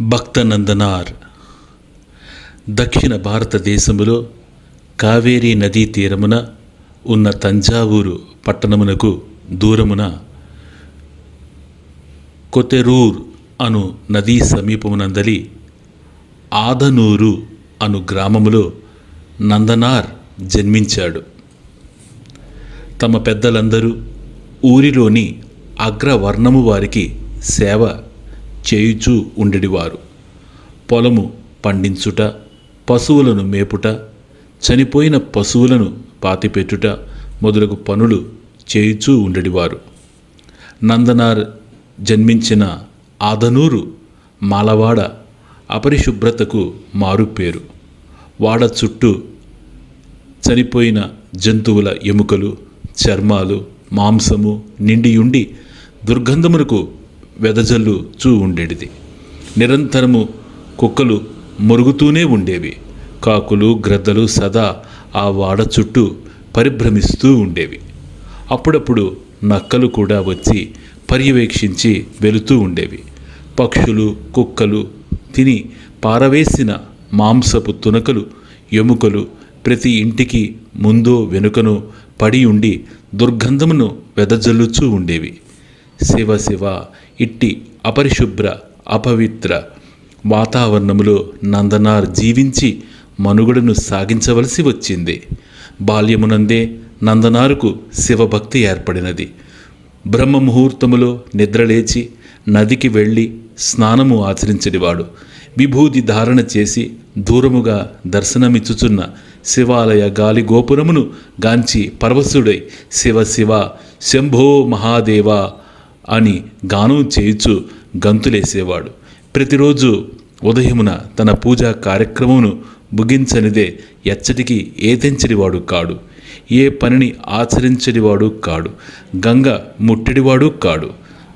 భక్తనందనార్ దక్షిణ భారతదేశములో కావేరీ నదీ తీరమున ఉన్న తంజావూరు పట్టణమునకు దూరమున కొతెరూర్ అను నదీ సమీపమునందలి ఆదనూరు అను గ్రామములో నందనార్ జన్మించాడు. తమ పెద్దలందరూ ఊరిలోని అగ్రవర్ణము వారికి సేవ చేయుచూ ఉండేవారు. పొలము పండించుట, పశువులను మేపుట, చనిపోయిన పశువులను పాతిపెట్టుట మొదలగు పనులు చేయుచూ ఉండేవారు. నందనార్ జన్మించిన ఆదనూరు మాలవాడ అపరిశుభ్రతకు మారుపేరు. వాడ చుట్టూ చనిపోయిన జంతువుల ఎముకలు, చర్మాలు, మాంసము నిండియుండి దుర్గంధమునకు వెదజల్లుచూ ఉండేది. నిరంతరము కుక్కలు మొరుగుతూనే ఉండేవి. కాకులు, గ్రద్దలు సదా ఆ వాడ చుట్టూ పరిభ్రమిస్తూ ఉండేవి. అప్పుడప్పుడు నక్కలు కూడా వచ్చి పర్యవేక్షించి వెళుతూ ఉండేవి. పక్షులు, కుక్కలు తిని పారవేసిన మాంసపు తునకలు, ఎముకలు ప్రతి ఇంటికి ముందో వెనుకనో పడి ఉండి దుర్గంధమును వెదజల్లుచూ ఉండేవి. శివ శివ, ఇట్టి అపరిశుభ్ర అపవిత్ర వాతావరణములో నందనార్ జీవించి మనుగడను సాగించవలసి వచ్చింది. బాల్యమునందే నందనారుకు శివభక్తి ఏర్పడినది. బ్రహ్మ ముహూర్తములో నిద్రలేచి నదికి వెళ్ళి స్నానము ఆచరించడివాడు. విభూతి ధారణ చేసి దూరముగా దర్శనమిచ్చుచున్న శివాలయ గాలి గోపురమును గాంచి పరవశుడై శివ శివ శంభో మహాదేవ అని గానం చేయుచు గంతులేసేవాడు. ప్రతిరోజు ఉదయమున తన పూజా కార్యక్రమమును ముగించనిదే ఎచ్చటికి ఏతెంచడివాడు కాడు. ఏ పనిని ఆచరించడివాడు కాడు. గంగ ముట్టడివాడు కాడు.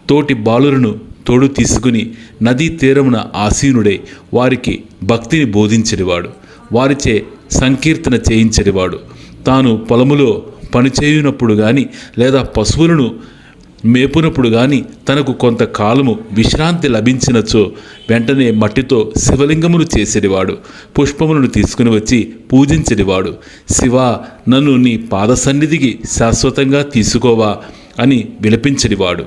తోటి బాలులను తోడు తీసుకుని నదీ తీరమున ఆసీనుడై వారికి భక్తిని బోధించడివాడు. వారిచే సంకీర్తన చేయించడివాడు. తాను పొలములో పనిచేయునప్పుడు కానీ లేదా పశువులను మేపునప్పుడు కానీ తనకు కొంతకాలము విశ్రాంతి లభించినచో వెంటనే మట్టితో శివలింగమును చేసేడివాడు. పుష్పములను తీసుకుని వచ్చి పూజించేడివాడు. శివ, నన్ను నీ పాద సన్నిధికి శాశ్వతంగా తీసుకోవా అని విలపించేడివాడు.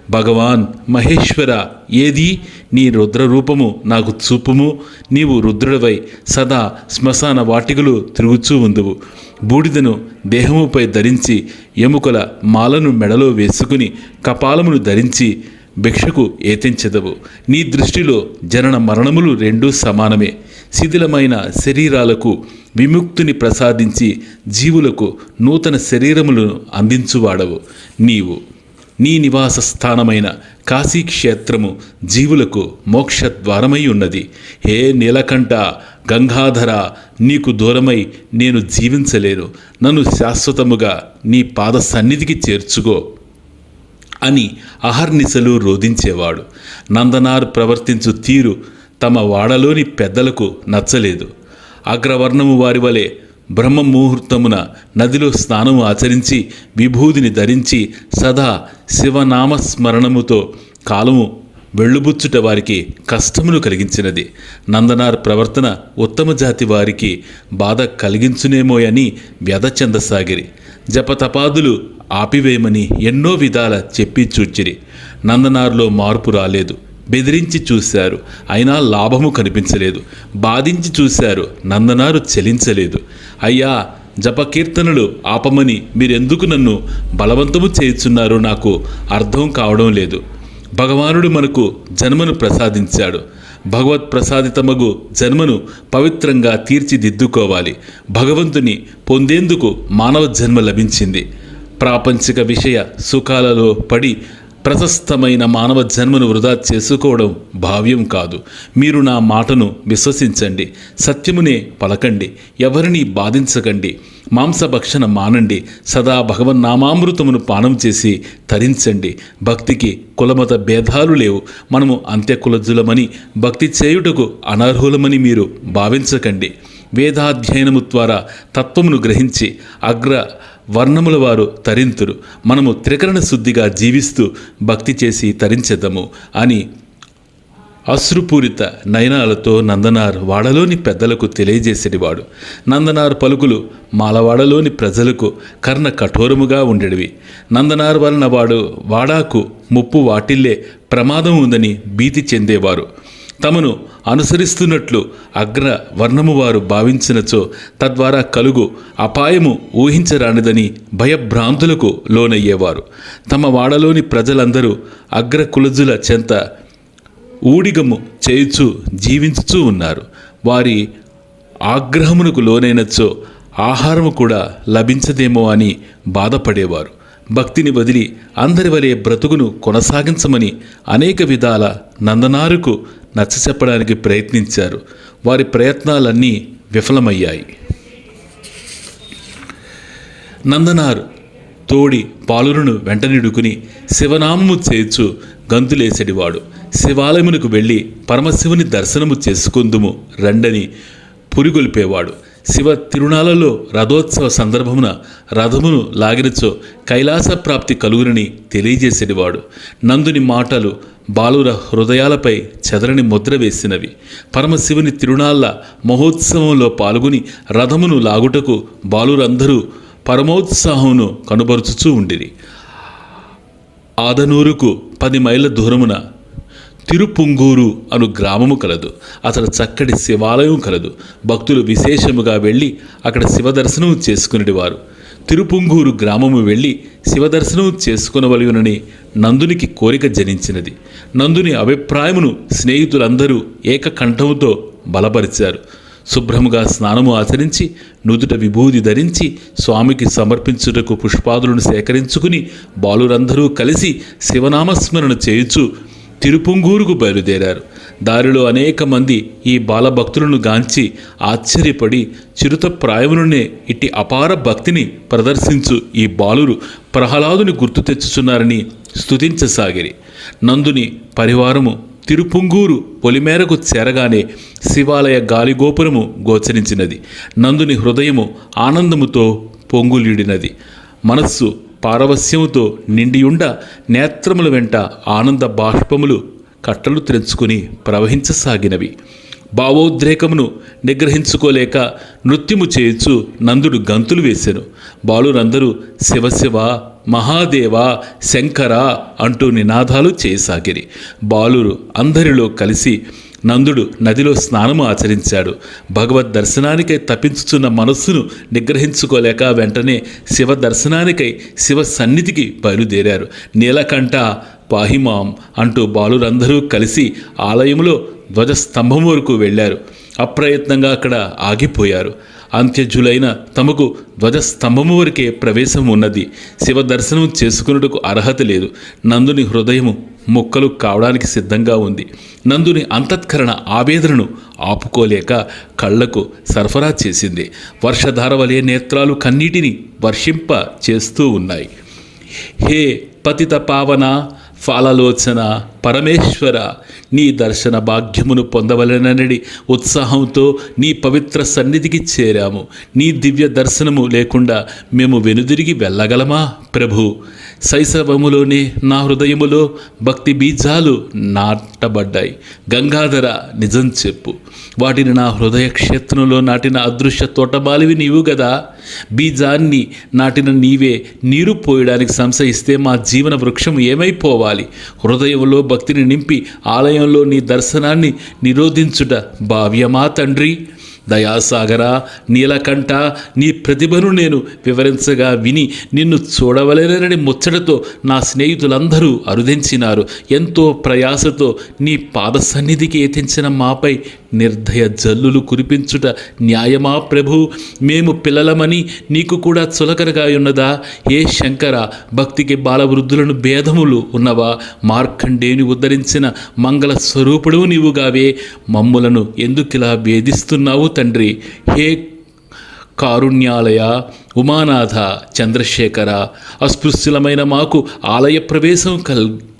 భగవాన్ మహేశ్వర, ఏది నీ రుద్రరూపము నాకు చూపుము. నీవు రుద్రుడవై సదా శ్మశాన వాటికలు తిరుగుచూ ఉందువు. బూడిదను దేహముపై ధరించి ఎముకల మాలను మెడలో వేసుకుని కపాలమును ధరించి భిక్షకు ఏతించెదవు. నీ దృష్టిలో జనన మరణములు రెండూ సమానమే. శిథిలమైన శరీరాలకు విముక్తిని ప్రసాదించి జీవులకు నూతన శరీరములను అందించువాడవు నీవు. నీ నివాస స్థానమైన కాశీక్షేత్రము జీవులకు మోక్షద్వారమై ఉన్నది. హే నీలకంఠ, గంగాధర, నీకు దూరమై నేను జీవించలేను. నన్ను శాశ్వతముగా నీ పాద సన్నిధికి చేర్చుకో అని అహర్నిశలు రోధించేవాడు. నందనార్ ప్రవర్తించు తీరు తమ వాడలోని పెద్దలకు నచ్చలేదు. అగ్రవర్ణము వారి వలె బ్రహ్మ ముహూర్తమున నదిలో స్నానము ఆచరించి విభూదిని ధరించి సదా శివనామస్మరణముతో కాలము వెళ్ళుబుచ్చుట వారికి కష్టమును కలిగించినది. నందనార్ ప్రవర్తన ఉత్తమ జాతి వారికి బాధ కలిగించునేమోయని వ్యధ చెందసాగిరి. జపతపాదులు ఆపివేయమని ఎన్నో విధాల చెప్పి చూచిరి. నందనార్లో మార్పు రాలేదు. బెదిరించి చూశారు, అయినా లాభము కనిపించలేదు. బాధించి చూశారు, నందనారు చలించలేదు. అయ్యా, జపకీర్తనలు ఆపమని మీరెందుకు నన్ను బలవంతము చేయుచున్నారో నాకు అర్థం కావడం లేదు. భగవానుడు మనకు జన్మను ప్రసాదించాడు. భగవత్ ప్రసాదితమగు జన్మను పవిత్రంగా తీర్చిదిద్దుకోవాలి. భగవంతుని పొందేందుకు మానవ జన్మ లభించింది. ప్రాపంచిక విషయ సుఖాలలో పడి ప్రశస్తమైన మానవ జన్మను వృధా చేసుకోవడం భావ్యం కాదు. మీరు నా మాటను విశ్వసించండి. సత్యమునే పలకండి. ఎవరిని బాధించకండి. మాంసభక్షణ మానండి. సదా భగవన్నామామృతమును పానం చేసి తరించండి. భక్తికి కులమత భేదాలు లేవు. మనము అంత్యకులజులమని భక్తి చేయుటకు అనర్హులమని మీరు భావించకండి. వేదాధ్యయనము ద్వారా తత్వమును గ్రహించి అగ్ర వర్ణముల వారు తరింతురు. మనము త్రికరణ శుద్ధిగా జీవిస్తూ భక్తి చేసి తరించెదము అని అశ్రుపూరిత నయనాలతో నందనార్ వాడలోని పెద్దలకు తెలియజేసేటివాడు. నందనార్ పలుకులు మాలవాడలోని ప్రజలకు కర్ణ కఠోరముగా ఉండేవి. నందనార్ వలన వాడాకు ముప్పు వాటిల్లే ప్రమాదం ఉందని భీతి చెందేవారు. తమను అనుసరిస్తున్నట్లు అగ్ర వర్ణము వారు భావించినచో తద్వారా కలుగు అపాయము ఊహించరానిదని భయభ్రాంతులకు లోనయ్యేవారు. తమ వాడలోని ప్రజలందరూ అగ్ర కులజుల చెంత ఊడిగము చేయుచు జీవించుచూ ఉన్నారు. వారి ఆగ్రహమునకు లోనైనచో ఆహారము కూడా లభించదేమో అని బాధపడేవారు. భక్తిని వదిలి అందరి వలె బ్రతుకును కొనసాగించమని అనేక విధాల నందనారుకు నచ్చచెప్పడానికి ప్రయత్నించారు. వారి ప్రయత్నాలన్నీ విఫలమయ్యాయి. నందనారు తోడి పాలురును వెంటనిడుకుని శివనామము చేర్చు గంతులేసెడివాడు. శివాలయమునకు వెళ్ళి పరమశివుని దర్శనము చేసుకుందుము రండని పురిగొల్పేవాడు. శివ తిరునాళ్ళలో రథోత్సవ సందర్భమున రథమును లాగినచో కైలాస ప్రాప్తి కలుగునని తెలియజేసేవాడు. నందుని మాటలు బాలుర హృదయాలపై చెదరని ముద్ర వేసినవి. పరమశివుని తిరునాళ్ళ మహోత్సవంలో పాల్గొని రథమును లాగుటకు బాలురందరూ పరమోత్సాహమును కనుబరుచుచూ ఉండిరి. ఆదనూరుకు 10 మైళ్ళ దూరమున తిరుపుంగూరు అను గ్రామము కలదు. అతడు చక్కటి శివాలయం కలదు. భక్తులు విశేషముగా వెళ్ళి అక్కడ శివదర్శనం చేసుకునేవారు. తిరుపుంగూరు గ్రామము వెళ్ళి శివదర్శనం చేసుకునవలయునని నందునికి కోరిక జనించినది. నందుని అభిప్రాయమును స్నేహితులందరూ ఏకకంఠముతో బలపరిచారు. శుభ్రముగా స్నానము ఆచరించి నుదుట విభూది ధరించి స్వామికి సమర్పించుటకు పుష్పాదులను సేకరించుకుని బాలురందరూ కలిసి శివనామస్మరణ చేయుచు తిరుపుంగూరుకు బయలుదేరారు. దారిలో అనేక మంది ఈ బాలభక్తులను గాంచి ఆశ్చర్యపడి చిరుతప్రాయమునునే ఇట్టి అపార భక్తిని ప్రదర్శించు ఈ బాలురు ప్రహ్లాదుని గుర్తు తెచ్చుచున్నారని స్తుతించసాగిరి. నందుని పరివారము తిరుపుంగూరు పొలిమేరకు చేరగానే శివాలయ గాలిగోపురము గోచరించినది. నందుని హృదయము ఆనందముతో పొంగులీడినది. మనస్సు పారవస్యముతో నిండియుండ నేత్రముల వెంట ఆనంద బాష్పములు కట్టలు తెంచుకుని ప్రవహించసాగినవి. భావోద్రేకమును నిగ్రహించుకోలేక నృత్యము చేయుచు నందుడు గంతులు వేసెను. బాలురందరూ శివశివ, మహాదేవ, శంకర అంటూ నినాదాలు చేయసాగిరి. బాలురు అందరిలో కలిసి నందుడు నదిలో స్నానము ఆచరించాడు. భగవద్ దర్శనానికై తప్పించుచున్న మనస్సును నిగ్రహించుకోలేక వెంటనే శివ దర్శనానికై శివ సన్నిధికి బయలుదేరారు. నీలకంఠ పాహిమాం అంటూ బాలురందరూ కలిసి ఆలయములో ధ్వజస్తంభం వరకు వెళ్ళారు. అప్రయత్నంగా అక్కడ ఆగిపోయారు. అంత్యజులైన తమకు ధ్వజస్తంభము వరకే ప్రవేశం ఉన్నది. శివ దర్శనం చేసుకున్నట్టుకు అర్హత లేదు. నందుని హృదయము ముక్కలు కావడానికి సిద్ధంగా ఉంది. నందుని అంతఃకరణ ఆవేదనను ఆపుకోలేక కళ్లకు సరఫరా చేసింది. వర్షధార వలె నేత్రాలు కన్నీటిని వర్షింప చేస్తూ ఉన్నాయి. హే పతిత పావన ఫాలలోచన పరమేశ్వర, నీ దర్శన భాగ్యమును పొందవలెనని ఉత్సాహంతో నీ పవిత్ర సన్నిధికి చేరాము. నీ దివ్య దర్శనము లేకుండా మేము వెనుదిరిగి వెళ్ళగలమా ప్రభు? శైశవములోనే నా హృదయములో భక్తి బీజాలు నాటబడ్డాయి. గంగాధర, నిజం చెప్పు, వాటిని నా హృదయ క్షేత్రంలో నాటిన అదృశ్య తోటమాలివి నీవు గదా. బీజాన్ని నాటిన నీవే నీరు పోయడానికి సంశయిస్తే మా జీవన వృక్షం ఏమైపోవాలి? హృదయంలో భక్తిని నింపి ఆలయంలో నీ దర్శనాన్ని నిరోధించుట భావ్యమా తండ్రి? దయాసాగర, నీలకంఠ, నీ ప్రతిభను నేను వివరించగా విని నిన్ను చూడవలెనని ముచ్చటతో నా స్నేహితులందరూ అరుదించినారు. ఎంతో ప్రయాసతో నీ పాద సన్నిధికి ఎత్తించిన మాపై నిర్దయ జల్లులు కురిపించుట న్యాయమా ప్రభు? మేము పిల్లలమని నీకు కూడా చులకనగా ఉన్నదా? ఏ శంకర, భక్తికి బాలవృద్ధులను భేదములు ఉన్నవా? మార్కండేయుని ఉద్ధరించిన మంగళ స్వరూపుడు నీవుగావే. మమ్ములను ఎందుకిలా భేదిస్తున్నావు తండ్రి? హే కారుణ్యాలయ, ఉమానాథ, చంద్రశేఖర, అస్పృశ్యులమైన మాకు ఆలయ ప్రవేశం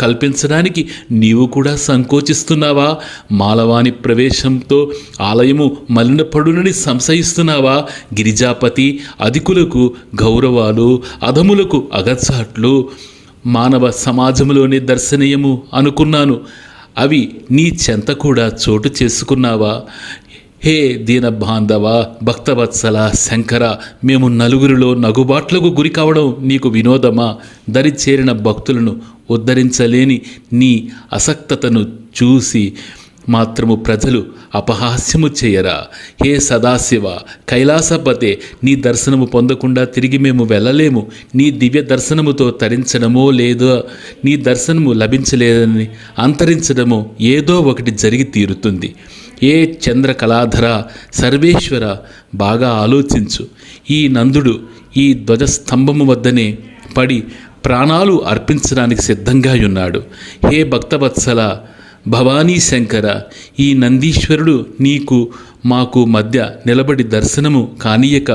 కల్పించడానికి నీవు కూడా సంకోచిస్తున్నావా? మాలవాని ప్రవేశంతో ఆలయము మలినపడునని సంశయిస్తున్నావా? గిరిజాపతి, అధికులకు గౌరవాలు, అధములకు అగచాట్లు మానవ సమాజంలోనే దర్శనీయము అనుకున్నాను. అవి నీ చెంత కూడా చోటు చేసుకున్నావా? హే దీన బాంధవ, భక్తవత్సల, శంకర, మేము నలుగురిలో నగుబాట్లకు గురి కావడం నీకు వినోదమా? దరి చేరిన భక్తులను ఉద్ధరించలేని నీ అసక్తతను చూసి మాత్రము ప్రజలు అపహాస్యము చేయరా? హే సదాశివ, కైలాసపతే, నీ దర్శనము పొందకుండా తిరిగి మేము వెళ్ళలేము. నీ దివ్య దర్శనముతో తరించడమో లేదో నీ దర్శనము లభించలేదని అంతరించడమో ఏదో ఒకటి జరిగి తీరుతుంది. ఏ చంద్రకళాధర, సర్వేశ్వర, బాగా ఆలోచించు. ఈ నందుడు ఈ ధ్వజస్తంభము వద్దనే పడి ప్రాణాలు అర్పించడానికి సిద్ధంగా ఉన్నాడు. హే భక్తవత్సల, భవానీ శంకర, ఈ నందీశ్వరుడు నీకు మాకు మధ్య నిలబడి దర్శనము కానీయక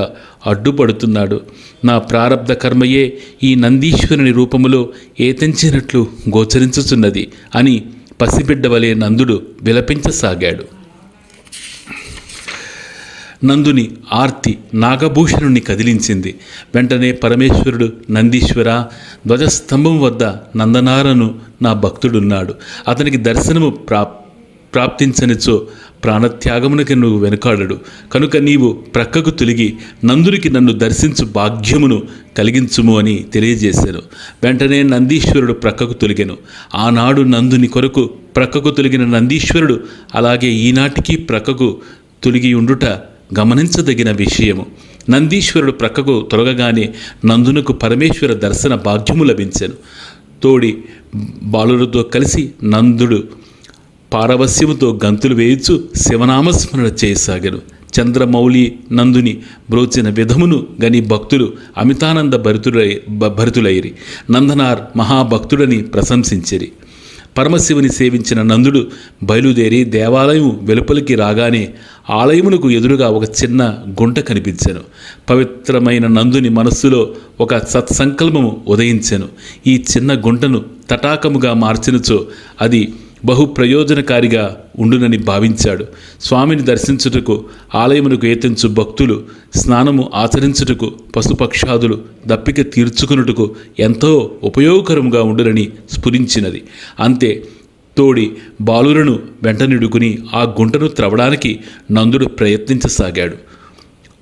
అడ్డుపడుతున్నాడు. నా ప్రారబ్ధ కర్మయే ఈ నందీశ్వరుని రూపములో ఏతెంచినట్లు గోచరించుచున్నది అని పసిబిడ్డ వలె నందుడు విలపించసాగాడు. నందుని ఆర్తి నాగభూషణుని కదిలించింది. వెంటనే పరమేశ్వరుడు, నందీశ్వర, ధ్వజస్తంభం వద్ద నందనారను నా భక్తుడున్నాడు. అతనికి దర్శనము ప్రాప్తించనిచో ప్రాణత్యాగమునకి నువ్వు వెనుకాడడు. కనుక నీవు ప్రక్కకు తొలగి నందునికి నన్ను దర్శించు భాగ్యమును కలిగించుము అని తెలియజేశాను. వెంటనే నందీశ్వరుడు ప్రక్కకు తొలిగెను. ఆనాడు నందుని కొరకు ప్రక్కకు తొలగిన నందీశ్వరుడు అలాగే ఈనాటికి ప్రక్కకు తొలగి ఉండుట గమనించదగిన విషయము. నందీశ్వరుడు ప్రక్కకు తొలగగానే నందునకు పరమేశ్వర దర్శన భాగ్యము లభించెను. తోడి బాలులతో కలిసి నందుడు పారవస్యముతో గంతులు వేయుచు శివనామస్మరణ చేయసాగెను. చంద్రమౌళి నందుని బ్రోచిన విధమును గని భక్తులు అమితానంద భరితులైరి. నందనార్ మహాభక్తుడని ప్రశంసించిరి. పరమశివుని సేవించిన నందుడు బయలుదేరి దేవాలయం వెలుపలికి రాగానే ఆలయమునకు ఎదురుగా ఒక చిన్న గుంట కనిపించెను. పవిత్రమైన నందుని మనస్సులో ఒక సత్సంకల్పము ఉదయించెను. ఈ చిన్న గుంటను తటాకముగా మార్చినచో అది బహుప్రయోజనకారిగా ఉండునని భావించాడు. స్వామిని దర్శించుటకు ఆలయమునకు ఏతించు భక్తులు స్నానము ఆచరించుటకు, పశుపక్షాదులు దప్పిక తీర్చుకున్నట్టుకు ఎంతో ఉపయోగకరముగా ఉండునని స్ఫురించినది. అంతే, తోడి బాలులను వెంటనిడుకుని ఆ గుంటను త్రవడానికి నందుడు ప్రయత్నించసాగాడు.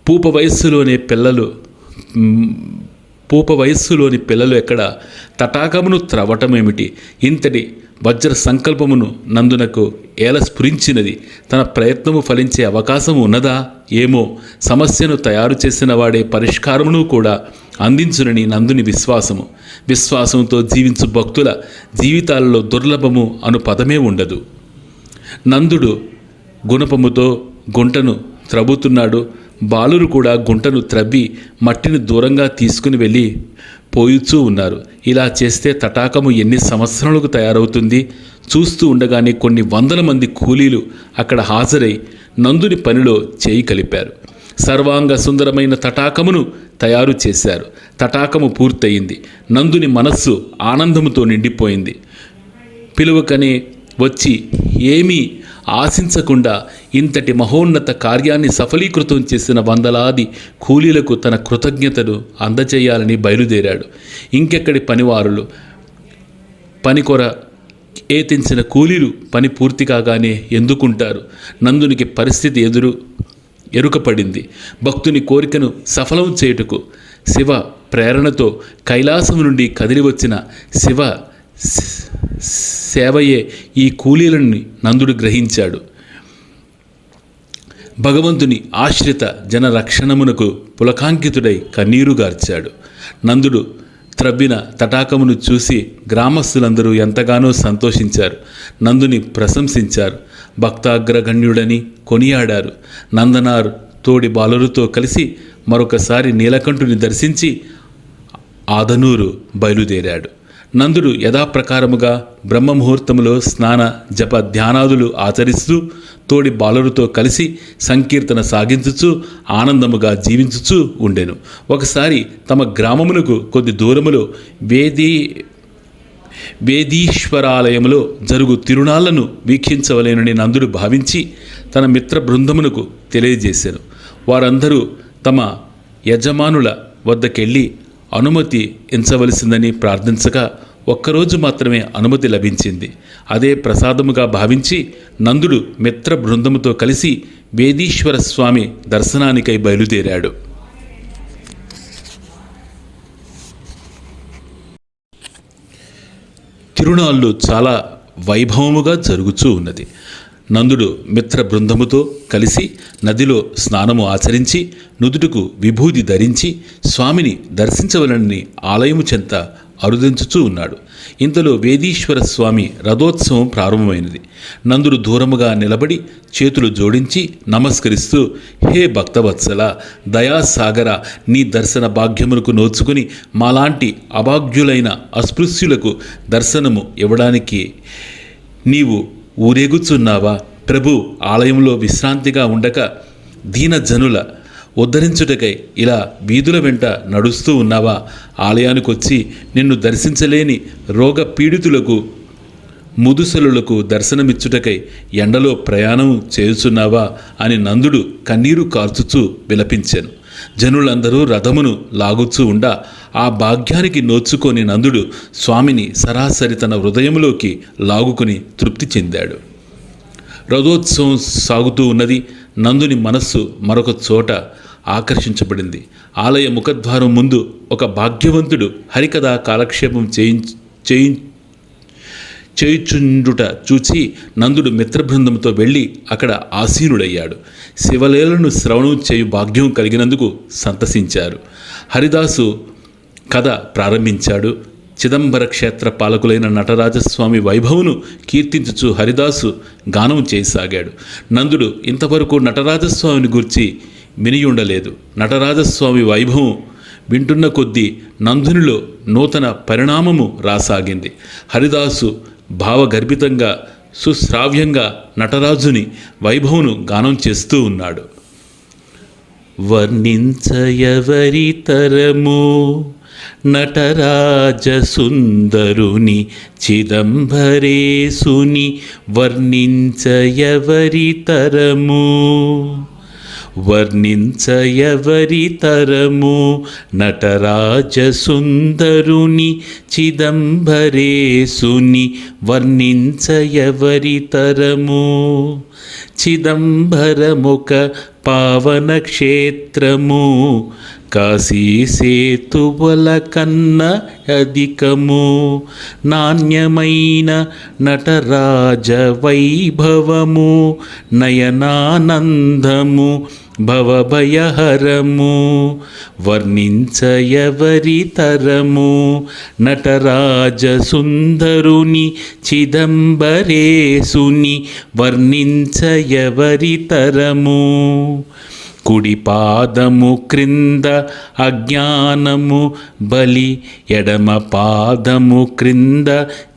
పూప వయస్సులోని పిల్లలు ఎక్కడ తటాకమును త్రవటమేమిటి? ఇంతటి వజ్ర సంకల్పమును నందునకు ఏల స్ఫురించినది. తన ప్రయత్నము ఫలించే అవకాశం ఉన్నదా ఏమో? సమస్యను తయారు చేసిన వాడే పరిష్కారమును కూడా అందించునని నందుని విశ్వాసంతో జీవించు భక్తుల జీవితాలలో దుర్లభము అను పదమే ఉండదు. నందుడు గుణపముతో గుంటను త్రవ్వుతున్నాడు. బాలురు కూడా గుంటను త్రవ్వి మట్టిని దూరంగా తీసుకుని వెళ్ళి పోయుచూ ఉన్నారు. ఇలా చేస్తే తటాకము ఎన్ని సంవత్సరాలకు తయారవుతుంది? చూస్తూ ఉండగానే కొన్ని వందల మంది కూలీలు అక్కడ హాజరై నందుని పనిలో చేయి కలిపారు. సర్వాంగ సుందరమైన తటాకమును తయారు చేశారు. తటాకము పూర్తయింది. నందుని మనస్సు ఆనందముతో నిండిపోయింది. పిలువకనే వచ్చి ఏమీ ఆశించకుండా ఇంతటి మహోన్నత కార్యాన్ని సఫలీకృతం చేసిన వందలాది కూలీలకు తన కృతజ్ఞతను అందజేయాలని బయలుదేరాడు. ఇంకెక్కడి పనివారులు, పనికొర ఏతించిన కూలీలు పని పూర్తి కాగానే ఎందుకుంటారు? నందునికి పరిస్థితి ఎరుకపడింది. భక్తుని కోరికను సఫలం చేయుటకు శివ ప్రేరణతో కైలాసం నుండి కదిలి వచ్చిన శివ సేవయే ఈ కూలీలని నందుడు గ్రహించాడు. భగవంతుని ఆశ్రిత జనరక్షణమునకు పులకాంకితుడై కన్నీరుగార్చాడు. నందుడు త్రవ్విన తటాకమును చూసి గ్రామస్తులందరూ ఎంతగానో సంతోషించారు. నందుని ప్రశంసించారు. భక్తాగ్రగణ్యుడని కొనియాడారు. నందనార్ తోడి బాలులతో కలిసి మరొకసారి నీలకంఠుని దర్శించి ఆదనూరు బయలుదేరాడు. నందుడు యథాప్రకారముగా బ్రహ్మముహూర్తములో స్నాన జప ధ్యానాదులు ఆచరిస్తూ తోడి బాలులతో కలిసి సంకీర్తన సాగించుచూ ఆనందముగా జీవించుచూ ఉండెను. ఒకసారి తమ గ్రామమునకు కొద్ది దూరములో వేదీశ్వరాలయములో జరుగు తిరునాళ్లను వీక్షించవలేనని నందుడు భావించి తన మిత్ర బృందమునకు తెలియజేశాను. వారందరూ తమ యజమానుల వద్దకెళ్ళి అనుమతి ఎంచవలసిందని ప్రార్థించగా ఒక్కరోజు మాత్రమే అనుమతి లభించింది. అదే ప్రసాదముగా భావించి నందుడు మిత్ర బృందముతో కలిసి వేదీశ్వర స్వామి దర్శనానికై బయలుదేరాడు. తిరునాళ్ళు చాలా వైభవముగా జరుగుతూ ఉన్నది. నందుడు మిత్ర బృందముతో కలిసి నదిలో స్నానము ఆచరించి నుదుటుకు విభూది ధరించి స్వామిని దర్శించవలనని ఆలయము చెంత అరుదించుచూ ఉన్నాడు. ఇంతలో వేదీశ్వర స్వామి రథోత్సవం ప్రారంభమైనది. నందుడు దూరముగా నిలబడి చేతులు జోడించి నమస్కరిస్తూ, హే భక్తవత్సల, దయాసాగర, నీ దర్శన భాగ్యములకు నోచుకుని మాలాంటి అభాగ్యులైన అస్పృశ్యులకు దర్శనము ఇవ్వడానికి నీవు ఊరేగుచున్నావా? ప్రభు ఆలయంలో విశ్రాంతిగా ఉండక దీనజనుల ఉద్ధరించుటకై ఇలా వీధుల వెంట నడుస్తూ ఉన్నావా? ఆలయానికి వచ్చి నిన్ను దర్శించలేని రోగ పీడితులకు ముదుసలులకు దర్శనమిచ్చుటకై ఎండలో ప్రయాణం చేయుచున్నావా అని నందుడు కన్నీరు కార్చుచూ విలపించాను. జనులందరూ రథమును లాగుచూ ఉండా ఆ భాగ్యానికి నోచుకొని నందుడు స్వామిని సరాసరి తన హృదయంలోకి లాగుకుని తృప్తి చెందాడు. రథోత్సవం సాగుతూ ఉన్నది. నందుని మనస్సు మరొక చోట ఆకర్షించబడింది. ఆలయ ముఖద్వారం ముందు ఒక భాగ్యవంతుడు హరికథా కాలక్షేపం చేయుచుండుట చూచి నందుడు మిత్రబృందంతో వెళ్ళి అక్కడ ఆసీనుడయ్యాడు. శివలీలను శ్రవణం చేయు భాగ్యం కలిగినందుకు సంతసించారు. హరిదాసు కథ ప్రారంభించాడు. చిదంబర క్షేత్ర పాలకులైన నటరాజస్వామి వైభవును కీర్తించుచు హరిదాసు గానం చేయసాగాడు. నందుడు ఇంతవరకు నటరాజస్వామిని గూర్చి వినియుండలేదు. నటరాజస్వామి వైభవం వింటున్న కొద్దీ నందునిలో నూతన పరిణామము రాసాగింది. హరిదాసు భావగర్భితంగా సుశ్రావ్యంగా నటరాజుని వైభవును గానం చేస్తూ ఉన్నాడు. వర్ణించయవరి తరము నటరాజ సుందరుని చిదంబరేశుని, వర్ణించయవరి తరము, వర్ణించయవరి తరము నటరాజ సుందరుని చిదంబరేశుని, వర్ణించయవరి తరము. చిదంబరముక పావన క్షేత్రము, కాశీసేతువల కన్న అధికము, నాణ్యమైన నటరాజ వైభవము, నయనానందము భవభయహరము. వర్ణించయవరి తరము నటరాజ సుందరుని చిదంబరేశుని, వర్ణించయవరి తరము. కుడి పాదము క్రింద అజ్ఞానము బలి, ఎడమ పాదము క్రింద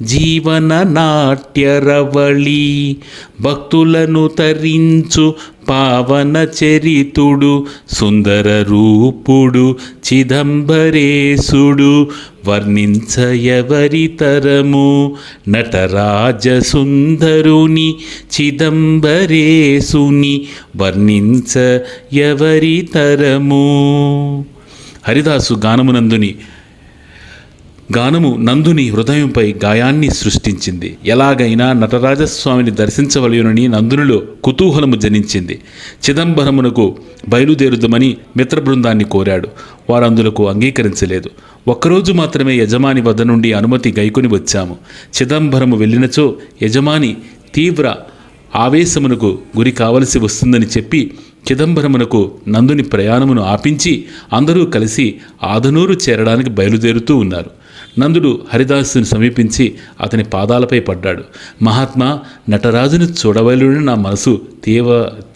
జీవన నాట్యరవళి, భక్తులను తరించు పావన చరితుడు, సుందర రూపుడు చిదంబరేశుడు, వర్ణించయవరి తరము నటరాజ సుందరుని చిదంబరేశుని, వర్ణించయవరి తరము. హరిదాసు గానము నందుని హృదయంపై గాయాన్ని సృష్టించింది. ఎలాగైనా నటరాజస్వామిని దర్శించవలయునని నందునిలో కుతూహలము జనించింది. చిదంబరమునకు బయలుదేరుదమని మిత్రబృందాన్ని కోరాడు. వారందులకు అంగీకరించలేదు. ఒక్కరోజు మాత్రమే యజమాని వద్ద నుండి అనుమతి గైకొని వచ్చాము. చిదంబరము వెళ్ళినచో యజమాని తీవ్ర ఆవేశమునకు గురి కావలసి వస్తుందని చెప్పి చిదంబరమునకు నందుని ప్రయాణమును ఆపించి అందరూ కలిసి ఆదనూరు చేరడానికి బయలుదేరుతూ ఉన్నారు. నందుడు హరిదాసుని సమీపించి అతని పాదాలపై పడ్డాడు. మహాత్మా, నటరాజుని చూడవలెనని నా మనసు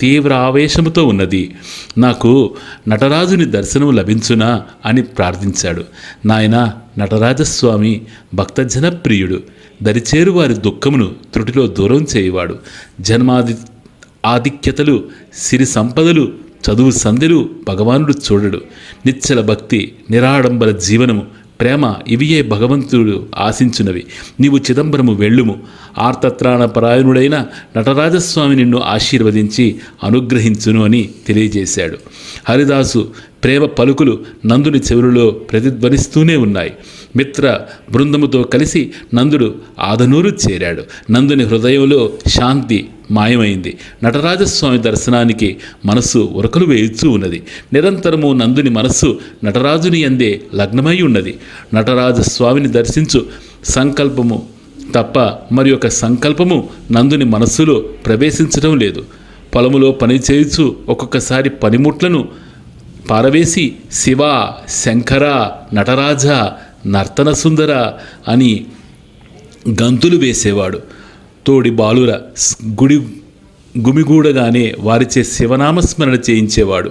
తీవ్ర ఆవేశముతో ఉన్నది. నాకు నటరాజుని దర్శనం లభించునా అని ప్రార్థించాడు. నాయనా, నటరాజస్వామి భక్తజనప్రియుడు, దరిచేరు వారి దుఃఖమును త్రుటిలో దూరం చేయువాడు. ఆధిక్యతలు, సిరి సంపదలు, చదువు సంధ్యలు భగవానుడు చూడడు. నిశ్చల భక్తి, నిరాడంబర జీవనము, ప్రేమ, ఇవియే భగవంతుడు ఆశించునవి. నీవు చిదంబరము వెళ్ళుము. ఆర్తత్రాణపరాయణుడైన నటరాజస్వామి నిన్ను ఆశీర్వదించి అనుగ్రహించును అని తెలియజేశాడు. హరిదాసు ప్రేమ పలుకులు నందుని చెవులలో ప్రతిధ్వనిస్తూనే ఉన్నాయి. మిత్ర బృందముతో కలిసి నందుడు ఆదనూరు చేరాడు. నందుని హృదయంలో శాంతి మాయమైంది. నటరాజస్వామి దర్శనానికి మనస్సు ఉరకలు వేయుచూ ఉన్నది. నిరంతరము నందుని మనస్సు నటరాజుని యందే లగ్నమై ఉన్నది. నటరాజస్వామిని దర్శించు సంకల్పము తప్ప మరి ఒక సంకల్పము నందుని మనస్సులో ప్రవేశించడం లేదు. పొలములో పని చేయుచు ఒక్కొక్కసారి పనిముట్లను పారవేసి శివ, శంకర, నటరాజ, నర్తన సుందర అని గంతులు వేసేవాడు. తోడి బాలుర గుమిగూడగానే వారిచే శివనామస్మరణ చేయించేవాడు.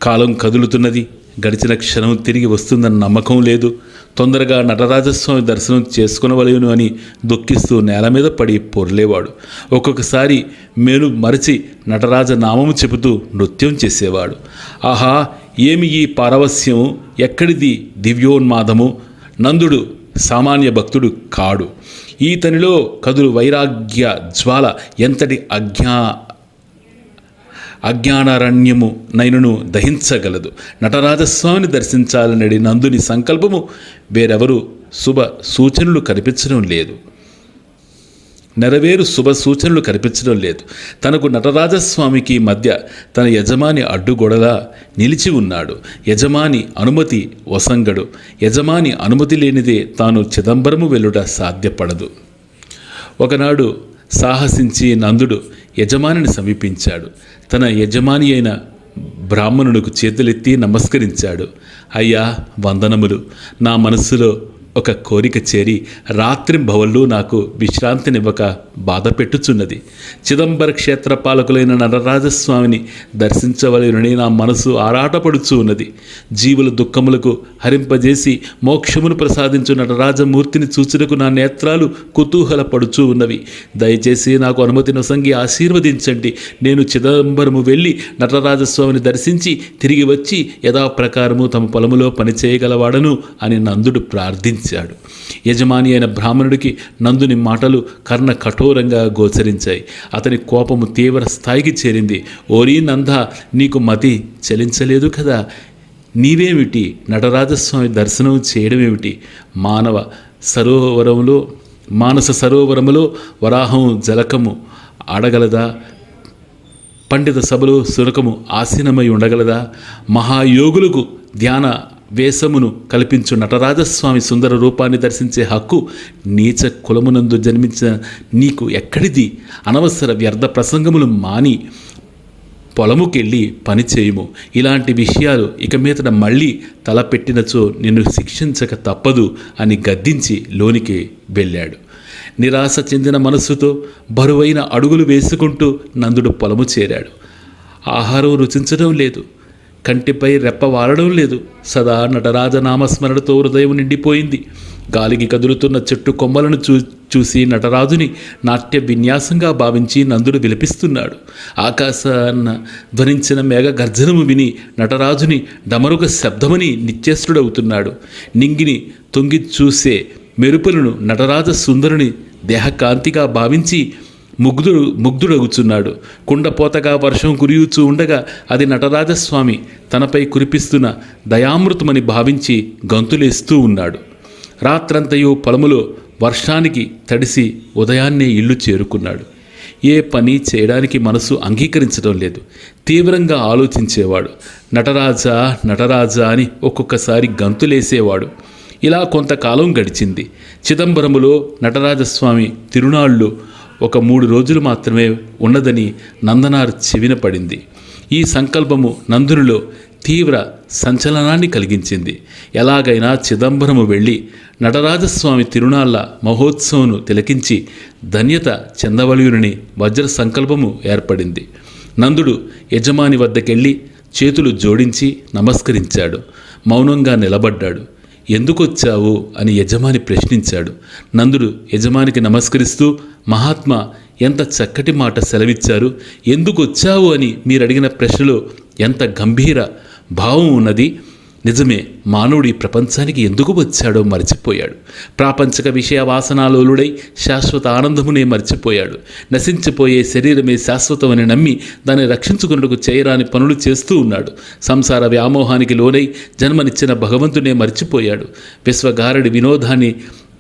కాలం కదులుతున్నది. గడిచిన క్షణం తిరిగి వస్తుందన్న నమ్మకం లేదు. తొందరగా నటరాజస్వామి దర్శనం చేసుకునవలేను అని దుఃఖిస్తూ నేల మీద పడి పొర్లేవాడు. ఒక్కొక్కసారి మేలు మరచి నటరాజ నామము చెబుతూ నృత్యం చేసేవాడు. ఆహా, ఏమి ఈ పారవస్యం! ఎక్కడిది దివ్యోన్మాదము! నందుడు సామాన్య భక్తుడు కాడు. ఈతనిలో కదులు వైరాగ్య జ్వాల ఎంతటి అజ్ఞానారణ్యము నైనను దహించగలదు. నటరాజస్వామిని దర్శించాలనడి నందుని సంకల్పము వేరెవరు శుభ సూచనలు కనిపించడం లేదు. నెరవేరు శుభ సూచనలు కనిపించడం లేదు. తనకు నటరాజస్వామికి మధ్య తన యజమాని అడ్డుగొడలా నిలిచి ఉన్నాడు. యజమాని అనుమతి వసంగడు. యజమాని అనుమతి లేనిదే తాను చిదంబరము వెలుట సాధ్యపడదు. ఒకనాడు సాహసించి నందుడు యజమానిని సమీపించాడు. తన యజమాని అయిన బ్రాహ్మణుడికి చేతులెత్తి నమస్కరించాడు. అయ్యా, వందనములు. నా మనస్సులో ఒక కోరిక చేరి రాత్రింబవళ్ళు నాకు విశ్రాంతినివ్వక బాధ పెట్టుచున్నది. చిదంబర క్షేత్ర పాలకులైన నటరాజస్వామిని దర్శించవలెనని నా మనసు ఆరాటపడుచూ ఉన్నది. జీవుల దుఃఖములకు హరింపజేసి మోక్షమును ప్రసాదించు నటరాజమూర్తిని చూచుటకు నా నేత్రాలు కుతూహలపడుచూ ఉన్నవి. దయచేసి నాకు అనుమతి నొసంగి ఆశీర్వదించండి. నేను చిదంబరము వెళ్ళి నటరాజస్వామిని దర్శించి తిరిగి వచ్చి యథాప్రకారము తమ పొలములో పనిచేయగలవాడను అని నందుడు ప్రార్థించాడు. యజమాని అయిన బ్రాహ్మణుడికి నందుని మాటలు కర్ణ కఠోరంగా గోచరించాయి. అతని కోపము తీవ్ర స్థాయికి చేరింది. ఓరీ నంద, నీకు మతి చలించలేదు కదా? నీవేమిటి నటరాజస్వామి దర్శనం చేయడమేమిటి? మానస సరోవరములో వరాహం జలకము ఆడగలదా? పండిత సభలో సునకము ఆసీనమై ఉండగలదా? మహాయోగులకు ధ్యాన వేషమును కల్పించు నటరాజస్వామి సుందర రూపాన్ని దర్శించే హక్కు నీచ కులమునందు జన్మించిన నీకు ఎక్కడిది? అనవసర వ్యర్థ ప్రసంగములు మాని పొలముకెళ్ళి పనిచేయుము. ఇలాంటి విషయాలు ఇక మీదట మళ్ళీ తలపెట్టినచో నిన్ను శిక్షించక తప్పదు అని గద్దించి లోనికి వెళ్ళాడు. నిరాశ చెందిన మనస్సుతో బరువైన అడుగులు వేసుకుంటూ నందుడు పొలము చేరాడు. ఆహారం రుచించడం లేదు. కంటిపై రెప్ప వాలడం లేదు. సదా నటరాజ నామస్మరణతో హృదయం నిండిపోయింది. గాలికి కదులుతున్న చెట్టు కొమ్మలను చూసి నటరాజుని నాట్య విన్యాసంగా భావించి నందుడు విలపిస్తున్నాడు. ఆకాశాన్న ధ్వనించిన మేఘ గర్జనము విని నటరాజుని డమరుగ శబ్దమని నిశ్చేష్టుడవుతున్నాడు. నింగిని తొంగి మెరుపులను నటరాజ సుందరుని దేహకాంతిగా భావించి ముగ్ధుడగుచున్నాడు. కుండపోతగా వర్షం కురియుచూ ఉండగా అది నటరాజస్వామి తనపై కురిపిస్తున్న దయామృతమని భావించి గంతులేస్తూ ఉన్నాడు. రాత్రంతయు పొలములో వర్షానికి తడిసి ఉదయాన్నే ఇల్లు చేరుకున్నాడు. ఏ పని చేయడానికి మనసు అంగీకరించడం లేదు. తీవ్రంగా ఆలోచించేవాడు. నటరాజా నటరాజా అని ఒక్కొక్కసారి గంతులేసేవాడు. ఇలా కొంతకాలం గడిచింది. చిదంబరములో నటరాజస్వామి తిరునాళ్ళు ఒక 3 రోజులు మాత్రమే ఉన్నదని నందనార్ చెవిన పడింది. ఈ సంకల్పము నందునిలో తీవ్ర సంచలనాన్ని కలిగించింది. ఎలాగైనా చిదంబరము వెళ్ళి నటరాజస్వామి తిరునాళ్ళ మహోత్సవమును తిలకించి ధన్యత చెందవలయునని వజ్ర సంకల్పము ఏర్పడింది. నందుడు యజమాని వద్దకెళ్ళి చేతులు జోడించి నమస్కరించాడు. మౌనంగా నిలబడ్డాడు. ఎందుకొచ్చావు అని యజమాని ప్రశ్నించాడు. నందుడు యజమానికి నమస్కరిస్తూ, మహాత్మా, ఎంత చక్కటి మాట సెలవిచ్చారు. ఎందుకొచ్చావు అని మీరు అడిగిన ప్రశ్నలో ఎంత గంభీర భావం ఉన్నది. నిజమే, మానవుడు ఈ ప్రపంచానికి ఎందుకు వచ్చాడో మర్చిపోయాడు. ప్రాపంచక విషయ వాసనాలోలుడై శాశ్వత ఆనందమునే మర్చిపోయాడు. నశించిపోయే శరీరమే శాశ్వతమని నమ్మి దాన్ని రక్షించుకున్నట్టుకు చేయరాని పనులు చేస్తూ ఉన్నాడు. సంసార వ్యామోహానికి లోనై జన్మనిచ్చిన భగవంతునే మర్చిపోయాడు. విశ్వగారడి వినోదాన్ని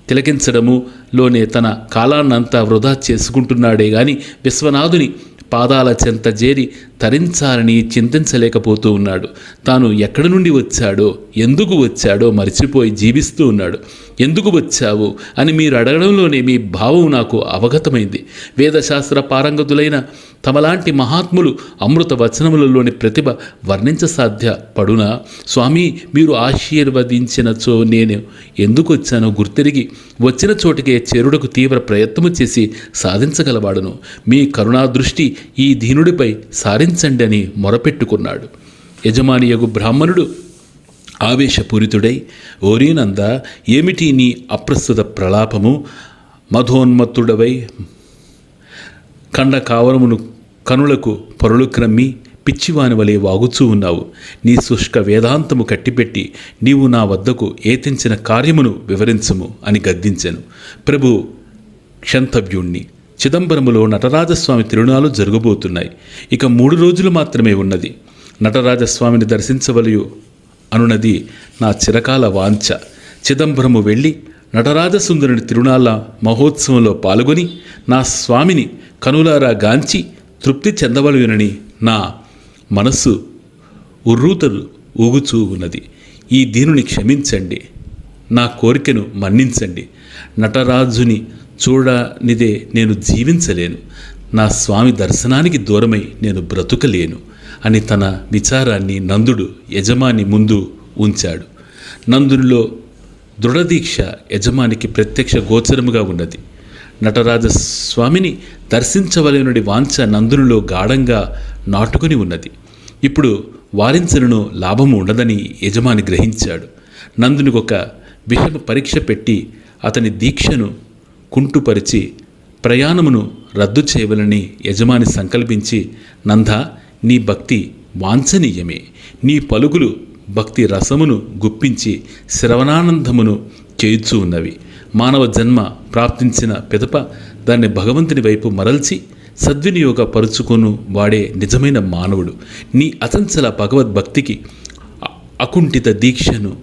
తిలకించడములోనే తన కాలాన్నంతా వృధా చేసుకుంటున్నాడే గాని విశ్వనాథుని పాదాల చెంత చేరి తరించాలని చింతించలేకపోతూ ఉన్నాడు. తాను ఎక్కడి నుండి వచ్చాడో, ఎందుకు వచ్చాడో మర్చిపోయి జీవిస్తూ ఉన్నాడు. ఎందుకు వచ్చావు అని మీరు అడగడంలోనే మీ భావం నాకు అవగతమైంది. వేదశాస్త్ర పారంగతులైన తమలాంటి మహాత్ములు అమృత వచనములలోని ప్రతిభ వర్ణించసాధ్య పడునా? స్వామి, మీరు ఆశీర్వదించినచో నేను ఎందుకు వచ్చానో గుర్తిరిగి వచ్చిన చోటికే చేరుడకు తీవ్ర ప్రయత్నము చేసి సాధించగలవాడును. మీ కరుణా దృష్టి ఈ దీనుడిపై సారించండి అని మొరపెట్టుకున్నాడు. యజమానియగు బ్రాహ్మణుడు ఆవేశపూరితుడై, ఓరీనంద, ఏమిటి నీ అప్రస్తుత ప్రలాపము? మధోన్మత్తుడవై కండ కావరమును కనులకు పొరలు క్రమ్మి పిచ్చివాని వలె వాగుచూ ఉన్నావు. నీ శుష్క వేదాంతము కట్టిపెట్టి నీవు నా వద్దకు ఏతించిన కార్యమును వివరించము అని గద్దించెను. ప్రభు క్షంతవ్యుణ్ణి. చిదంబరములో నటరాజస్వామి తిరునాళ్ళు జరగబోతున్నాయి. ఇక 3 రోజులు మాత్రమే ఉన్నది. నటరాజస్వామిని దర్శించవలయు అనున్నది నా చిరకాల వాంఛ. చిదంబరము వెళ్ళి నటరాజసుందరుని తిరునాళ్ళ మహోత్సవంలో పాల్గొని నా స్వామిని కనులారా గాంచి తృప్తి చెందవలయునని నా మనస్సు ఉర్రూతలు ఊగుచూ ఉన్నది. ఈ దీనుని క్షమించండి, నా కోరికను మన్నించండి. నటరాజుని చూడనిదే నేను జీవించలేను. నా స్వామి దర్శనానికి దూరమై నేను బ్రతుకలేను అని తన విచారాన్ని నందుడు యజమాని ముందు ఉంచాడు. నందునిలో దృఢదీక్ష యజమానికి ప్రత్యక్ష గోచరముగా ఉన్నది. నటరాజస్వామిని దర్శించవలెనుడి వాంఛ నందునిలో గాఢంగా నాటుకుని ఉన్నది. ఇప్పుడు వారించను లాభము ఉండదని యజమాని గ్రహించాడు. నందునికి ఒక విషమ పరీక్ష పెట్టి అతని దీక్షను కుంటుపరిచి ప్రయాణమును రద్దు చేయవలని యజమాని సంకల్పించి, నంద, నీ భక్తి వాంఛనీయమే. నీ పలుకులు భక్తి రసమును గుప్పించి శ్రవణానందమును చేయుచూ ఉన్నవి. మానవ జన్మ ప్రాప్తించిన పిదప దాన్ని భగవంతుని వైపు మరల్చి సద్వినియోగపరుచుకొను వాడే నిజమైన మానవుడు. నీ అచంచల భగవద్భక్తికి అకుంఠిత దీక్షను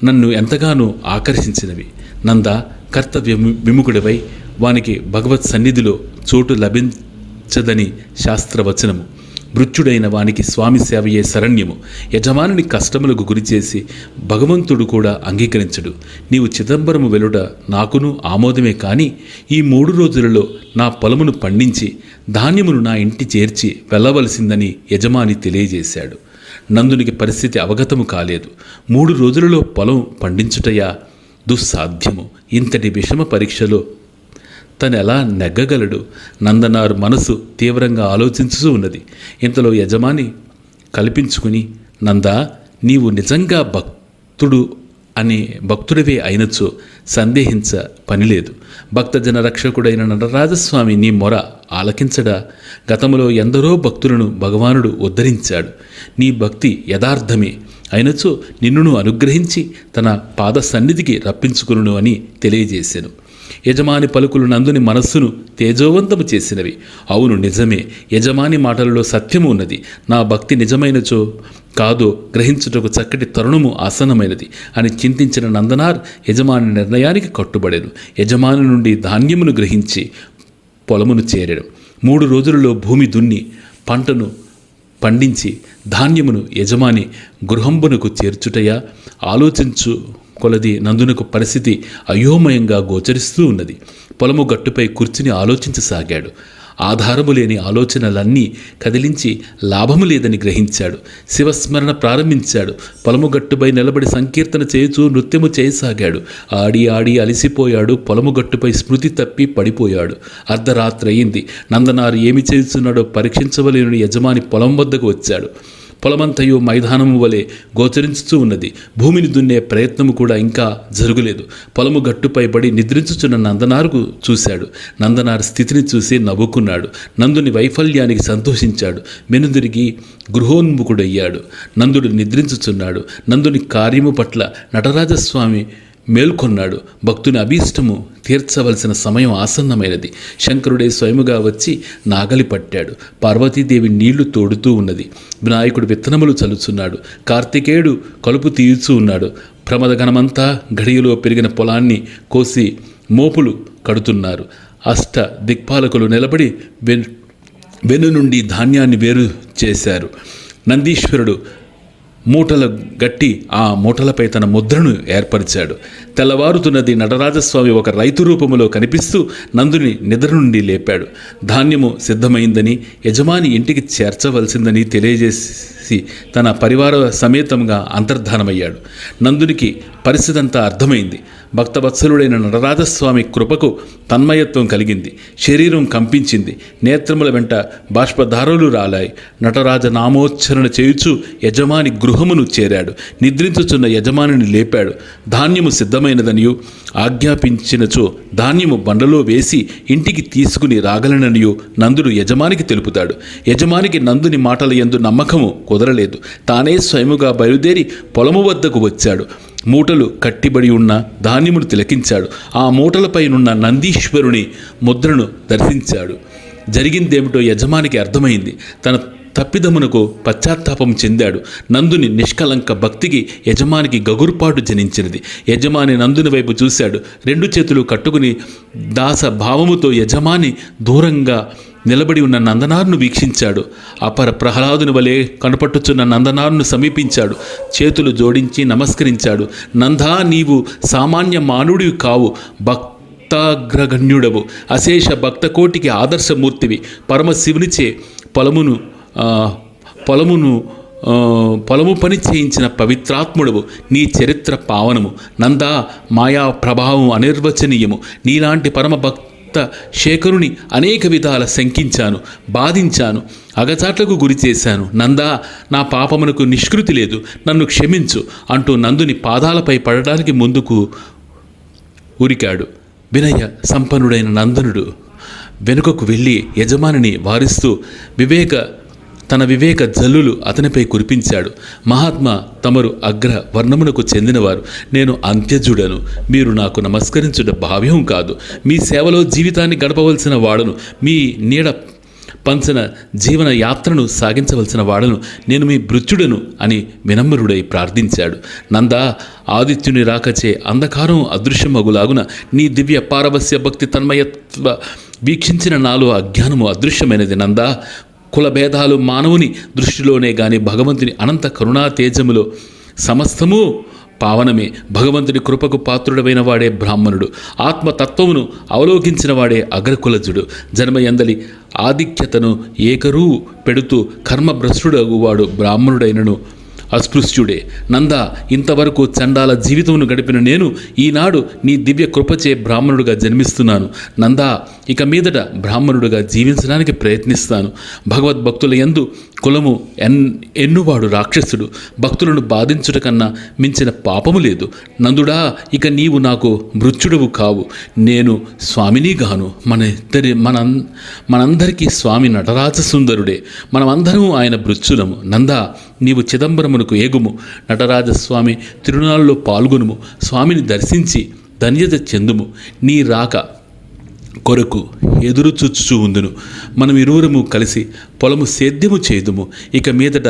నన్ను ఎంతగానో ఆకర్షించినవి. నంద, కర్తవ్య విముఖుడివై వానికి భగవత్ సన్నిధిలో చోటు లభించదని శాస్త్రవచనము. మృత్యుడైన వానికి స్వామి సేవయే శరణ్యము. యజమానుని కష్టములకు గురిచేసి భగవంతుడు కూడా అంగీకరించడు. నీవు చిదంబరము వెలుట నాకును ఆమోదమే, కానీ ఈ 3 రోజులలో నా పొలమును పండించి ధాన్యమును నా ఇంటి చేర్చి వెళ్ళవలసిందని యజమాని తెలియజేశాడు. నందునికి పరిస్థితి అవగతము కాలేదు. 3 రోజులలో పొలం పండించుటయా దుస్సాధ్యము. ఇంతటి విషమ పరీక్షలో తనెలా నెగ్గగలడు? నందనారు మనసు తీవ్రంగా ఆలోచించుతూ ఉన్నది. ఇంతలో యజమాని కల్పించుకుని, నందా, నీవు నిజంగా భక్తుడివే అయినచో సందేహించ పనిలేదు. భక్తజన రక్షకుడైన నటరాజస్వామి నీ మొర ఆలకించడా? గతంలో ఎందరో భక్తులను భగవానుడు ఉద్ధరించాడు. నీ భక్తి యథార్థమే అయినచో నిన్నును అనుగ్రహించి తన పాద సన్నిధికి రప్పించుకును అని తెలియజేశాను. యజమాని పలుకులు నందుని మనస్సును తేజోవంతము చేసినవి. అవును, నిజమే, యజమాని మాటలలో సత్యము ఉన్నది. నా భక్తి నిజమైనచో కాదో గ్రహించుటకు చక్కటి తరుణము ఆసనమైనది అని చింతించిన నందనార్ యజమాని నిర్ణయానికి కట్టుబడెను. యజమాని నుండి ధాన్యమును గ్రహించి పొలమును చేరడం. 3 రోజులలో భూమి దున్ని పంటను పండించి ధాన్యమును యజమాని గృహంబునకు చేర్చుటయా? ఆలోచించు కొలది నందునకు పరిస్థితి అయోమయంగా గోచరిస్తూ ఉన్నది. పొలము గట్టుపై కూర్చుని ఆలోచించసాగాడు. ఆధారము లేని ఆలోచనలన్నీ కదిలించి లాభము లేదని గ్రహించాడు. శివస్మరణ ప్రారంభించాడు. పొలము గట్టుపై నిలబడి సంకీర్తన చేయుచూ నృత్యము చేయసాగాడు. ఆడి ఆడి అలిసిపోయాడు. పొలము గట్టుపై స్మృతి తప్పి పడిపోయాడు. అర్ధరాత్రి అయింది. నందనారు ఏమి చేస్తున్నాడో పరీక్షించవలేని యజమాని పొలం వద్దకు వచ్చాడు. పొలమంతయు మైదానము వలె గోచరించుతూ ఉన్నది. భూమిని దున్నే ప్రయత్నము కూడా ఇంకా జరుగులేదు. పొలము గట్టుపై పడి నిద్రించుచున్న నందనారుకు చూశాడు. నందనారు స్థితిని చూసి నవ్వుకున్నాడు. నందుని వైఫల్యానికి సంతోషించాడు. వెనుదిరిగి గృహోన్ముఖుడయ్యాడు. నందుడు నిద్రించుచున్నాడు. నందుని కార్యము పట్ల నటరాజస్వామి మేల్కొన్నాడు. భక్తుని అభీష్టము తీర్చవలసిన సమయం ఆసన్నమైనది. శంకరుడే స్వయముగా వచ్చి నాగలి పట్టాడు. పార్వతీదేవి నీళ్లు తోడుతూ ఉన్నది. వినాయకుడు విత్తనములు చల్లుచున్నాడు. కార్తికేయుడు కలుపు తీయుచూ ఉన్నాడు. ప్రమదగణమంతా గడియలో పెరిగిన పొలాన్ని కోసి మోపులు కడుతున్నారు. అష్ట దిక్పాలకులు నిలబడి వెన్ను నుండి ధాన్యాన్ని వేరు చేశారు. నందీశ్వరుడు మూటల గట్టి ఆ మూటలపై తన ముద్రను ఏర్పరిచాడు. తెల్లవారుతున్నది. నటరాజస్వామి ఒక రైతు రూపములో కనిపిస్తూ నందుని నిద్ర నుండి లేపాడు. ధాన్యము సిద్ధమైందని, యజమాని ఇంటికి చేర్చవలసిందని తెలియజేసి తన పరివార సమేతంగా అంతర్ధానమయ్యాడు. నందునికి పరిస్థితంతా అర్థమైంది. భక్తవత్సలుడైన నటరాజస్వామి కృపకు తన్మయత్వం కలిగింది. శరీరం కంపించింది. నేత్రముల వెంట బాష్పధారలు రాలాయి. నటరాజ నామోచ్చరణ చేయుచు యజమాని గృహమును చేరాడు. నిద్రించుచున్న యజమానిని లేపాడు. ధాన్యము సిద్ధమైనదనియు, ఆజ్ఞాపించినచో ధాన్యము బండలో వేసి ఇంటికి తీసుకుని రాగలననియు నందుడు యజమానికి తెలుపుతాడు. యజమానికి నందుని మాటల యందు నమ్మకము కుదరలేదు. తానే స్వయముగా బయలుదేరి పొలము వద్దకు వచ్చాడు. మూటలు కట్టిబడి ఉన్న ధాన్యమును తిలకించాడు. ఆ మూటలపైనున్న నందీశ్వరుని ముద్రను దర్శించాడు. జరిగిందేమిటో యజమానికి అర్థమైంది. తన తప్పిదమునకు పశ్చాత్తాపం చెందాడు. నందుని నిష్కలంక భక్తికి యజమానికి గగురుపాటు జనించినది. యజమాని నందుని వైపు చూశాడు. రెండు చేతులు కట్టుకుని దాస భావముతో యజమాని దూరంగా నిలబడి ఉన్న నందనారును వీక్షించాడు. అపర ప్రహ్లాదుని వలె కనపట్టుచున్న నందనారును సమీపించాడు. చేతులు జోడించి నమస్కరించాడు. నందా, నీవు సామాన్య మానవుడివి కావు. భక్తాగ్రగణ్యుడవు. అశేష భక్తకోటికి ఆదర్శమూర్తివి. పరమశివునిచే పొలము పని చేయించిన పవిత్రాత్ముడవు. నీ చరిత్ర పావనము. నందా, మాయా ప్రభావం అనిర్వచనీయము. నీలాంటి పరమ భక్త శేఖరుని అనేక విధాల శంకించాను, బాధించాను, అగచాట్లకు గురి చేశాను. నందా, నా పాపమునకు నిష్కృతి లేదు, నన్ను క్షమించు అంటూ నందుని పాదాలపై పడడానికి ముందుకు ఉరికాడు. వినయ సంపన్నుడైన నందనుడు వెనుకకు వెళ్ళి యజమానిని వారిస్తూ తన వివేక జల్లులు అతనిపై కురిపించాడు. మహాత్మా, తమరు అగ్ర వర్ణమునకు చెందినవారు. నేను అంత్యజుడను. మీరు నాకు నమస్కరించుట భావ్యం కాదు. మీ సేవలో జీవితాన్ని గడపవలసిన వాడను. మీ నీడ పంచన జీవన యాత్రను సాగించవలసిన వాడను. నేను మీ భృత్యుడను అని వినమ్రుడై ప్రార్థించాడు. నందా, ఆదిత్యుని రాకచే అంధకారం అదృశ్యమగులాగున నీ దివ్య పారవస్య భక్తి తన్మయత్వ వీక్షించిన నాలో అజ్ఞానము అదృశ్యమైనది. నందా, కులభేదాలు మానవుని దృష్టిలోనే గాని భగవంతుని అనంత కరుణా తేజములో సమస్తము పావనమే. భగవంతుని కృపకు పాత్రుడమైన వాడే బ్రాహ్మణుడు. ఆత్మతత్వమును అవలోకించిన వాడే అగ్రకులజుడు. జన్మయందలి ఆధిక్యతను ఏకరువు పెడుతూ కర్మభ్రష్టుడగువాడు బ్రాహ్మణుడైనను అస్పృశ్యుడే. నందా, ఇంతవరకు చండాల జీవితమును గడిపిన నేను ఈనాడు నీ దివ్య కృపచే బ్రాహ్మణుడుగా జన్మిస్తున్నాను. నందా, ఇక మీదట బ్రాహ్మణుడుగా జీవించడానికి ప్రయత్నిస్తాను. భగవద్భక్తుల యందు కులము ఎన్నువాడు రాక్షసుడు. భక్తులను బాధించుట కన్నా మించిన పాపము లేదు. నందుడా, ఇక నీవు నాకు మృత్యుడవు కావు. నేను స్వామిని గాను. మనందరికీ స్వామి నటరాజ సుందరుడే. మనమందరం ఆయన భృత్యులము. నందా, నీవు చిదంబరమునకు ఏగుము. నటరాజస్వామి తిరునాళ్ళలో పాల్గొనుము. స్వామిని దర్శించి ధన్యత చెందుము. నీ రాక కొరకు ఎదురు చూచుచూ ఉందును. మనం ఇరువురము కలిసి పొలము సేద్యము చేదుము. ఇక మీదట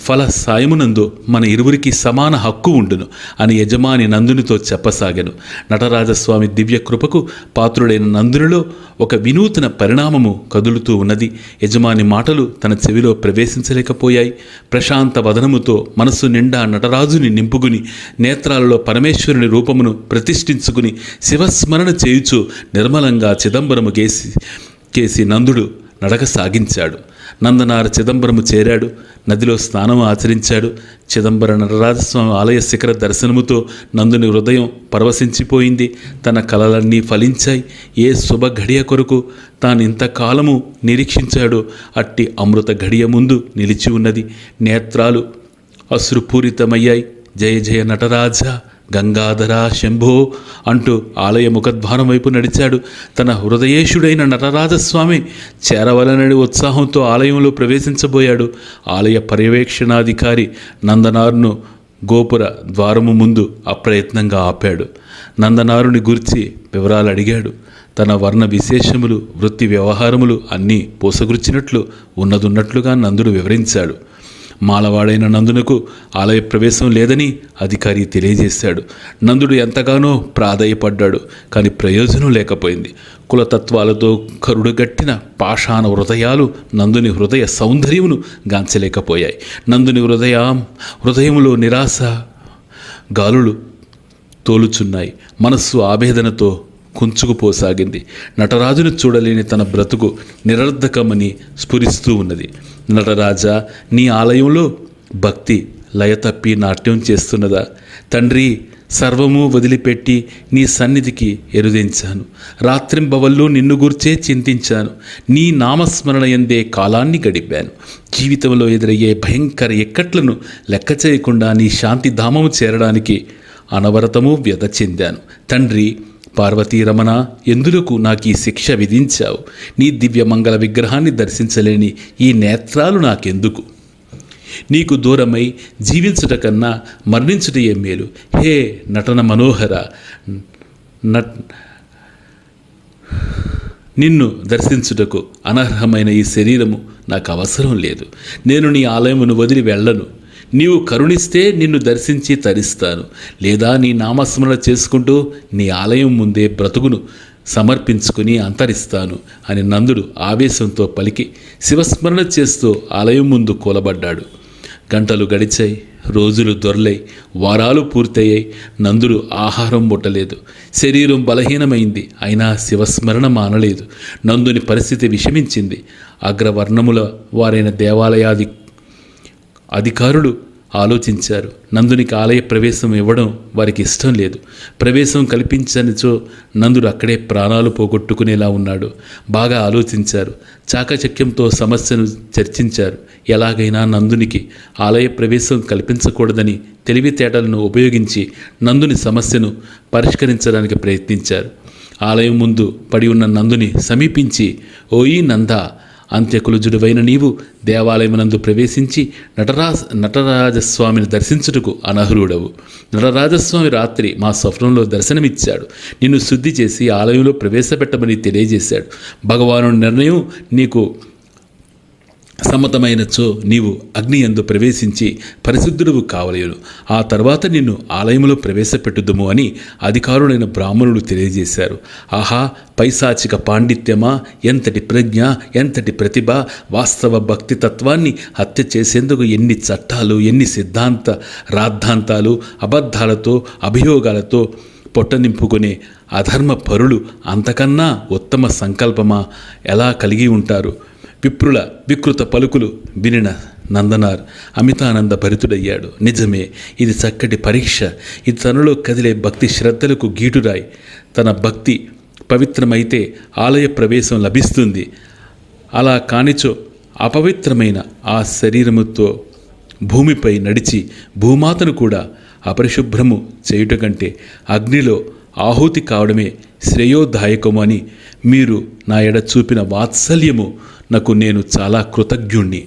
ఫల సాయమునందు మన ఇరువురికి సమాన హక్కు ఉండును అని యజమాని నందునితో చెప్పసాగెను. నటరాజస్వామి దివ్య కృపకు పాత్రుడైన నందునిలో ఒక వినూతన పరిణామము కదులుతూ ఉన్నది. యజమాని మాటలు తన చెవిలో ప్రవేశించలేకపోయాయి. ప్రశాంత వదనముతో మనస్సు నిండా నటరాజుని నింపుకుని నేత్రాలలో పరమేశ్వరుని రూపమును ప్రతిష్ఠించుకుని శివస్మరణ చేయుచు నిర్మలంగా చిదంబరము కేసి నందుడు నడక సాగించాడు. నందనార చిదంబరము చేరాడు. నదిలో స్నానము ఆచరించాడు. చిదంబర నటరాజస్వామి ఆలయ శిఖర దర్శనముతో నందుని హృదయం పరవశించిపోయింది. తన కలలన్నీ ఫలించాయి. ఏ శుభ ఘడియ కొరకు తాను ఇంతకాలము నిరీక్షించాడో అట్టి అమృత ఘడియ ముందు నిలిచి ఉన్నది. నేత్రాలు అశ్రుపూరితమయ్యాయి. జయ జయ నటరాజ గంగాధర శంభో అంటూ ఆలయ ముఖద్వారం వైపు నడిచాడు. తన హృదయేశుడైన నటరాజస్వామి చేరవలనని ఉత్సాహంతో ఆలయంలో ప్రవేశించబోయాడు. ఆలయ పర్యవేక్షణాధికారి నందనార్ను గోపుర ద్వారము ముందు అప్రయత్నంగా ఆపాడు. నందనారుని గురించి వివరాలు అడిగాడు. తన వర్ణ విశేషములు, వృత్తి వ్యవహారములు అన్నీ పూసగుర్చినట్లు ఉన్నదున్నట్లుగా నందుడు వివరించాడు. మాలవాడైన నందునకు ఆలయ ప్రవేశం లేదని అధికారి తెలియజేశాడు. నందుడు ఎంతగానో ప్రాధేయపడ్డాడు. కానీ ప్రయోజనం లేకపోయింది. కులతత్వాలతో కరుడుగట్టిన పాషాణ హృదయాలు నందుని హృదయ సౌందర్యమును గాంచలేకపోయాయి. నందుని హృదయములో నిరాశ గాలులు తోలుచున్నాయి. మనస్సు ఆవేదనతో కుంచుకుపోసాగింది. నటరాజును చూడలేని తన బ్రతుకు నిరర్ధకమని స్ఫురిస్తూ ఉన్నది. నటరాజా, నీ ఆలయంలో భక్తి లయ తప్పి నాట్యం చేస్తున్నదా? తండ్రి, సర్వము వదిలిపెట్టి నీ సన్నిధికి ఎరుదించాను. రాత్రింబవళ్ళు నిన్ను గూర్చే చింతించాను. నీ నామస్మరణ ఎందే కాలాన్ని గడిపాను. జీవితంలో ఎదురయ్యే భయంకర ఇక్కట్లను లెక్క చేయకుండా నీ శాంతి ధామము చేరడానికి అనవరతము వ్యధ చెందాను. తండ్రి పార్వతీరమణ, ఎందులకు నాకు ఈ శిక్ష విధించావు? నీ దివ్యమంగళ విగ్రహాన్ని దర్శించలేని ఈ నేత్రాలు నాకెందుకు? నీకు దూరమై జీవించుట కన్నా మరణించుటయే మేలు. హే నటన మనోహర, నిన్ను దర్శించుటకు అనర్హమైన ఈ శరీరము నాకు అవసరం లేదు. నేను నీ ఆలయమును వదిలి వెళ్ళను. నీవు కరుణిస్తే నిన్ను దర్శించి తరిస్తాను. లేదా నీ నామస్మరణ చేసుకుంటూ నీ ఆలయం ముందే బ్రతుకును సమర్పించుకుని అంతరిస్తాను అని నందుడు ఆవేశంతో పలికి శివస్మరణ చేస్తూ ఆలయం ముందు కూలబడ్డాడు. గంటలు గడిచాయి, రోజులు దొరలై, వారాలు పూర్తయ్యాయి. నందుడు ఆహారం ముట్టలేదు. శరీరం బలహీనమైంది. అయినా శివస్మరణ మానలేదు. నందుని పరిస్థితి విషమించింది. అగ్రవర్ణముల వారైన దేవాలయాది అధికారులు ఆలోచించారు. నందునికి ఆలయ ప్రవేశం ఇవ్వడం వారికి ఇష్టం లేదు. ప్రవేశం కల్పించనిచో నందుడు అక్కడే ప్రాణాలు పోగొట్టుకునేలా ఉన్నాడు. బాగా ఆలోచించారు. చాకచక్యంతో సమస్యను చర్చించారు. ఎలాగైనా నందునికి ఆలయ ప్రవేశం కల్పించకూడదని తెలివితేటలను ఉపయోగించి నందుని సమస్యను పరిష్కరించడానికి ప్రయత్నించారు. ఆలయం ముందు పడి ఉన్న నందుని సమీపించి, ఓయి నంద, అంత్యకులుజుడువైన నీవు దేవాలయమునందు ప్రవేశించి నటరాజస్వామిని దర్శించుటకు అనర్హుడవు. నటరాజస్వామి రాత్రి మా స్వప్నంలో దర్శనమిచ్చాడు. నిన్ను శుద్ధి చేసి ఆలయంలో ప్రవేశపెట్టమని తెలియజేశాడు. భగవాను నిర్ణయం నీకు సమ్మతమైనచో నీవు అగ్నియందు ప్రవేశించి పరిశుద్ధుడువు కావలేను. ఆ తర్వాత నిన్ను ఆలయంలో ప్రవేశపెట్టుదుము అని అధికారులైన బ్రాహ్మణులు తెలియజేశారు. ఆహా, పైశాచిక పాండిత్యమా! ఎంతటి ప్రజ్ఞ, ఎంతటి ప్రతిభ! వాస్తవ భక్తి తత్వాన్ని హత్య చేసేందుకు ఎన్ని చట్టాలు, ఎన్ని రాద్ధాంతాలు, అబద్ధాలతో, అభియోగాలతో పొట్ట నింపుకునే అధర్మ పరులు అంతకన్నా ఉత్తమ సంకల్పమా ఎలా కలిగి ఉంటారు? విప్రుల వికృత పలుకులు వినిన నందనార్ అమితానంద భరితుడయ్యాడు. నిజమే, ఇది చక్కటి పరీక్ష. ఇది తనలో కదిలే భక్తి శ్రద్ధలకు గీటురాయి. తన భక్తి పవిత్రమైతే ఆలయ ప్రవేశం లభిస్తుంది. అలా కానిచో అపవిత్రమైన ఆ శరీరముతో భూమిపై నడిచి భూమాతను కూడా అపరిశుభ్రము చేయుట కంటే అగ్నిలో ఆహుతి కావడమే శ్రేయోదాయకము అని మీరు నా ఎడ చూపిన వాత్సల్యము నాకు నేను చాలా కృతజ్ఞుణ్ణి.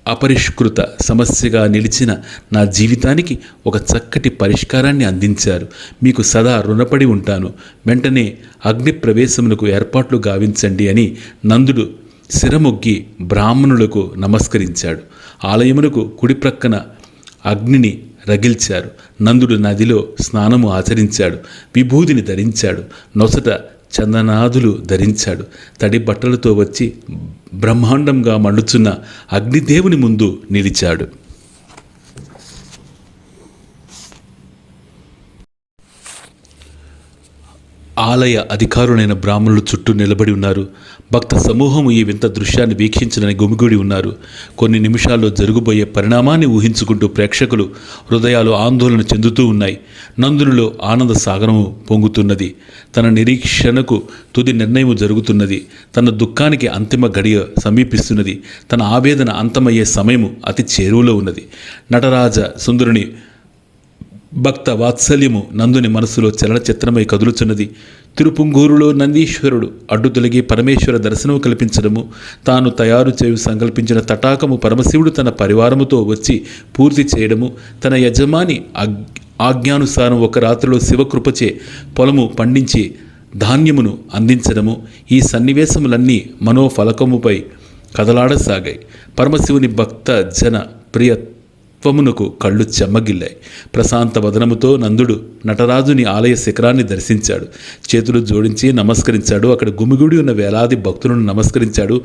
అపరిష్కృత సమస్యగా నిలిచిన నా జీవితానికి ఒక చక్కటి పరిష్కారాన్ని అందించారు. మీకు సదా రుణపడి ఉంటాను. వెంటనే అగ్ని ప్రవేశమునకు ఏర్పాట్లు గావించండి అని నందుడు శిరమొగ్గి బ్రాహ్మణులకు నమస్కరించాడు. ఆలయమునకు కుడి ప్రక్కన అగ్నిని రగిల్చారు. నందుడు నదిలో స్నానము ఆచరించాడు. విభూదిని ధరించాడు. నొసట చందనాదులు ధరించాడు. తడి బట్టలతో వచ్చి బ్రహ్మాండంగా మండుచున్న అగ్నిదేవుని ముందు నిలిచాడు. ఆలయ అధికారులైన బ్రాహ్మణులు చుట్టూ నిలబడి ఉన్నారు. భక్త సమూహము ఈ వింత దృశ్యాన్ని వీక్షించడానికి గుమిగూడి ఉన్నారు. కొన్ని నిమిషాల్లో జరుగుబోయే పరిణామాన్ని ఊహించుకుంటూ ప్రేక్షకులు హృదయాలు ఆందోళన చెందుతూ ఉన్నాయి. నందునిలో ఆనంద సాగరము పొంగుతున్నది. తన నిరీక్షణకు తుది నిర్ణయం జరుగుతున్నది. తన దుఃఖానికి అంతిమ గడియ సమీపిస్తున్నది. తన ఆవేదన అంతమయ్యే సమయము అతి చేరువలో ఉన్నది. నటరాజ సుందరుని భక్త వాత్సల్యము నందుని మనసులో చలనచిత్రమై కదులుచున్నది. తిరుపుంగూరులో నందీశ్వరుడు అడ్డు తొలగి పరమేశ్వర దర్శనము కల్పించడము, తాను తయారు చేయు సంకల్పించిన తటాకము పరమశివుడు తన పరివారముతో వచ్చి పూర్తి చేయడము, తన యజమాని ఆజ్ఞానుసారం ఒక రాత్రిలో శివకృపచే పొలము పండించి ధాన్యమును అందించడము, ఈ సన్నివేశములన్నీ మనోఫలకముపై కదలాడసాగాయి. పరమశివుని భక్త జన ప్రియత్వమునకు కళ్ళు చెమ్మగిల్లాయి. ప్రశాంత వదనముతో నందుడు నటరాజుని ఆలయ శిఖరాన్ని దర్శించాడు. చేతులు జోడించి నమస్కరించాడు. అక్కడ గుమిగూడి ఉన్న వేలాది భక్తులను నమస్కరించాడు.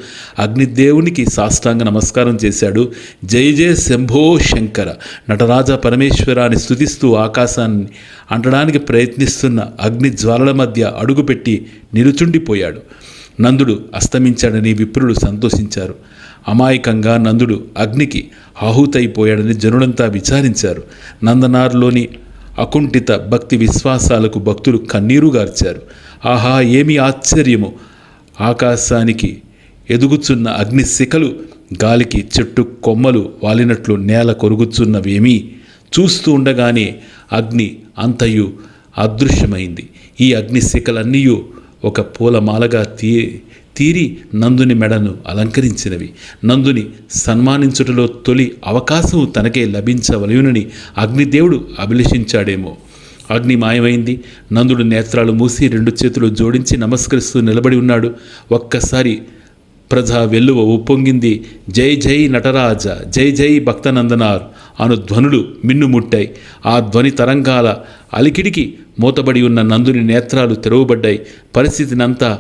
అగ్నిదేవునికి సాష్టాంగ నమస్కారం చేశాడు. జయ జయ శంభో శంకర, నటరాజ పరమేశ్వరాన్ని స్తుతిస్తూ ఆకాశాన్ని అంటడానికి ప్రయత్నిస్తున్న అగ్ని జ్వాలల మధ్య అడుగుపెట్టి నిలుచుండిపోయాడు. నందుడు అస్తమించాడని విప్రులు సంతోషించారు. అమాయకంగా నందుడు అగ్నికి ఆహుతైపోయాడని జనులంతా విచారించారు. నందనార్లోని అకుంఠిత భక్తి విశ్వాసాలకు భక్తులు కన్నీరు గార్చారు. ఆహా, ఏమి ఆశ్చర్యము! ఆకాశానికి ఎదుగుచున్న అగ్ని శిఖలు గాలికి చెట్టు కొమ్మలు వాలినట్లు నేల కొరుగుచున్నవేమీ. చూస్తూ ఉండగానే అగ్ని అంతయు అదృశ్యమైంది. ఈ అగ్ని శిఖలన్నీ ఒక పూలమాలగా తీరి నందుని మెడను అలంకరించినవి. నందుని సన్మానించుటలో తొలి అవకాశం తనకే లభించవలయునని అగ్నిదేవుడు అభిలషించాడేమో. అగ్ని మాయమైంది. నందుడు నేత్రాలు మూసి రెండు చేతులు జోడించి నమస్కరిస్తూ నిలబడి ఉన్నాడు. ఒక్కసారి ప్రజా వెల్లువ ఉప్పొంగింది. జై జై నటరాజ, జై జై భక్తనందనార్ అను ధ్వనులు మిన్నుముట్టాయి. ఆ ధ్వని తరంగాల అలికిడికి మూతబడి ఉన్న నందుని నేత్రాలు తెరవబడ్డాయి. పరిస్థితినంతా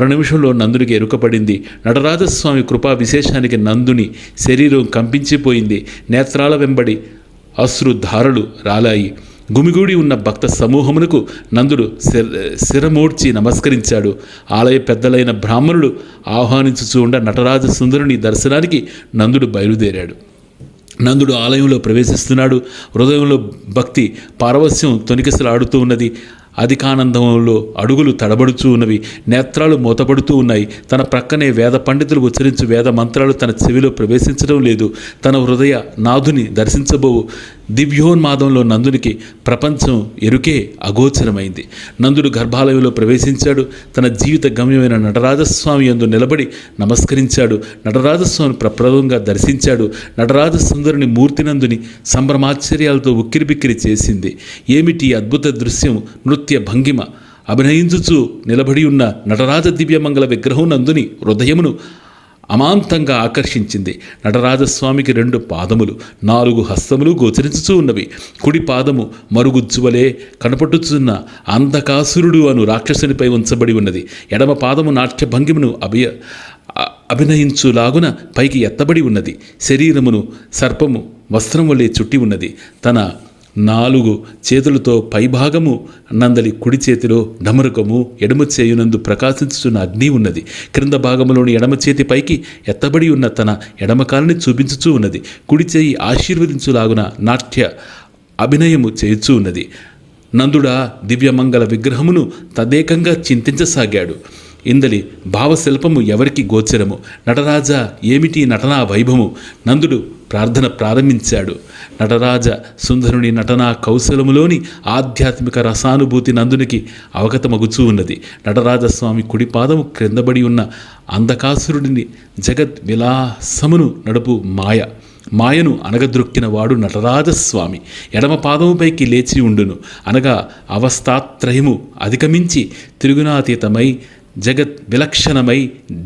నిమిషంలో నందునికి ఎరుకపడింది. నటరాజస్వామి కృపా విశేషానికి నందుని శరీరం కంపించిపోయింది. నేత్రాల వెంబడి అశ్రుధారలు రాలాయి. గుమిగూడి ఉన్న భక్త సమూహమునకు నందుడు శిరమూడ్చి నమస్కరించాడు. ఆలయ పెద్దలైన బ్రాహ్మణులు ఆహ్వానించుచూ ఉండ నటరాజ సుందరుని దర్శనానికి నందుడు బయలుదేరాడు. నందుడు ఆలయంలో ప్రవేశిస్తున్నాడు. హృదయంలో భక్తి పారవస్యం తొనికిసలాడుతూ ఉన్నది. అధికానందంలో అడుగులు తడబడుతూ ఉన్నవి. నేత్రాలు మూతపడుతూ ఉన్నాయి. తన ప్రక్కనే వేద పండితులు ఉచ్చరించు వేద మంత్రాలు తన చెవిలో ప్రవేశించడం లేదు. తన హృదయ నాథుని దర్శించబోవు దివ్యోన్మాదంలో నందునికి ప్రపంచం ఎరుకే అగోచరమైంది. నందుడు గర్భాలయంలో ప్రవేశించాడు. తన జీవిత గమ్యమైన నటరాజస్వామి యందు నిలబడి నమస్కరించాడు. నటరాజస్వామిని ప్రప్రదంగా దర్శించాడు. నటరాజ సుందరుని మూర్తినందుని సంభ్రమాశ్చర్యాలతో ఉక్కిరిబిక్కిరి చేసింది. ఏమిటి అద్భుత దృశ్యం! నృత్య భంగిమ! అభినయించుచూ నిలబడి ఉన్న నటరాజ దివ్యమంగళ విగ్రహం నందుని హృదయమును అమాంతంగా ఆకర్షించింది. నటరాజస్వామికి 2 పాదములు, 4 హస్తములు గోచరించుచూ ఉన్నవి. కుడి పాదము మరుగుజ్జువలే కనపట్టుచున్న అంధకాసురుడు అను రాక్షసునిపై ఉంచబడి ఉన్నది. ఎడమ పాదము నాట్య భంగిమను అభినయించులాగున పైకి ఎత్తబడి ఉన్నది. శరీరమును సర్పము వస్త్రం వలె చుట్టి ఉన్నది. తన 4 చేతులతో పైభాగము నందలి కుడి చేతిలో డమరుకము, ఎడమ చేయునందు ప్రకాశించుచున్న అగ్ని ఉన్నది. క్రింద భాగములోని ఎడమ చేతి పైకి ఎత్తబడి ఉన్న తన ఎడమ కాలుని చూపించుచూ ఉన్నది. కుడి చేయి ఆశీర్వదించులాగున నాట్య అభినయము చేయుచూ ఉన్నది. నందుడా దివ్యమంగళ విగ్రహమును తదేకంగా చింతించసాగాడు. ఇందలి భావశిల్పము ఎవరికి గోచరము? నటరాజా, ఏమిటి నటనా వైభవము? నందుడు ప్రార్థన ప్రారంభించాడు. నటరాజ సుందరుని నటనా కౌశలములోని ఆధ్యాత్మిక రసానుభూతి నందునికి అవగతమగుచూ ఉన్నది. నటరాజస్వామి కుడి పాదము క్రిందబడి ఉన్న అంధకాసురుడిని జగత్ విలాసమును నడుపు మాయను అనగద్రొక్కిన వాడు నటరాజస్వామి. ఎడమ పాదముపైకి లేచి ఉండును అనగా అవస్థాత్రయము అధిగమించి తిరుగునాతీతమై జగత్ విలక్షణమై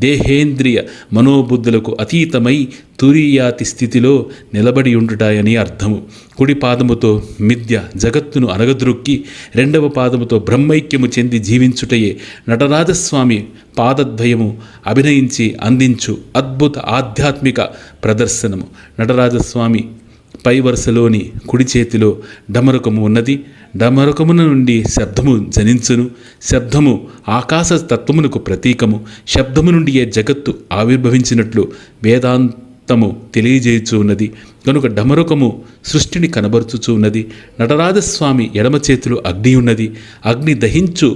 దేహేంద్రియ మనోబుద్ధులకు అతీతమై తురీయాతి స్థితిలో నిలబడి ఉండుటాయని అర్థము. కుడి పాదముతో మిథ్య జగత్తును అనగద్రొక్కి 2వ పాదముతో బ్రహ్మైక్యము చెంది జీవించుటయే నటరాజస్వామి పాదద్వయము అభినయించి అందించు అద్భుత ఆధ్యాత్మిక ప్రదర్శనము. నటరాజస్వామి పై వరుసలోని కుడి చేతిలో డమరుకము ఉన్నది. డమరుకమున నుండి శబ్దము జనించును. శబ్దము ఆకాశ తత్వమునకు ప్రతీకము. శబ్దము నుండి ఏ జగత్తు ఆవిర్భవించినట్లు వేదాంతము తెలియజేయచూ ఉన్నది. కనుక డమరుకము సృష్టిని కనబరుచుచూ ఉన్నది. నటరాజస్వామి ఎడమ చేతిలో అగ్ని ఉన్నది. అగ్ని దహించు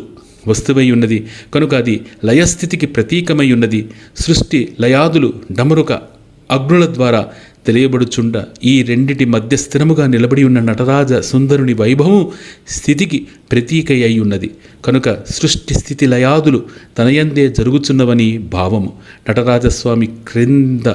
వస్తువై ఉన్నది కనుక అది లయస్థితికి ప్రతీకమై ఉన్నది. సృష్టి లయాదులు డమరుక అగ్నుల ద్వారా తెలియబడుచుండ ఈ రెండిటి మధ్య స్థిరముగా నిలబడి ఉన్న నటరాజ సుందరుని వైభవం స్థితికి ప్రతీక అయి ఉన్నది. కనుక సృష్టి స్థితి లయాదులు తనయందే జరుగుచున్నవని భావము. నటరాజస్వామి క్రింద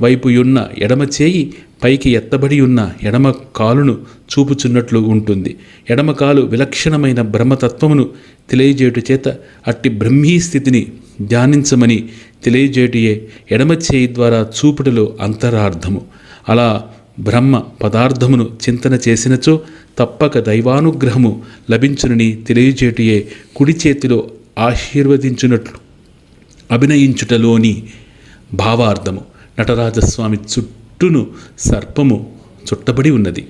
వైపు ఉన్న ఎడమ చేయి పైకి ఎత్తబడి ఉన్న ఎడమ కాలును చూపుచున్నట్లు ఉంటుంది. ఎడమ కాలు విలక్షణమైన బ్రహ్మతత్వమును తెలియజేయుట చేత అట్టి బ్రహ్మీ స్థితిని ధ్యానించమని తెలియజేయుటయే ఎడమ చేయి ద్వారా చూపుటలో అంతరార్థము. అలా బ్రహ్మ పదార్థమును చింతన చేసినచో తప్పక దైవానుగ్రహము లభించునని తెలియజేయుటయే కుడి చేతిలో ఆశీర్వదించునట్లు అభినయించుటలోని భావార్థము. నటరాజస్వామి చుట్టూను సర్పము చుట్టబడి ఉన్నది.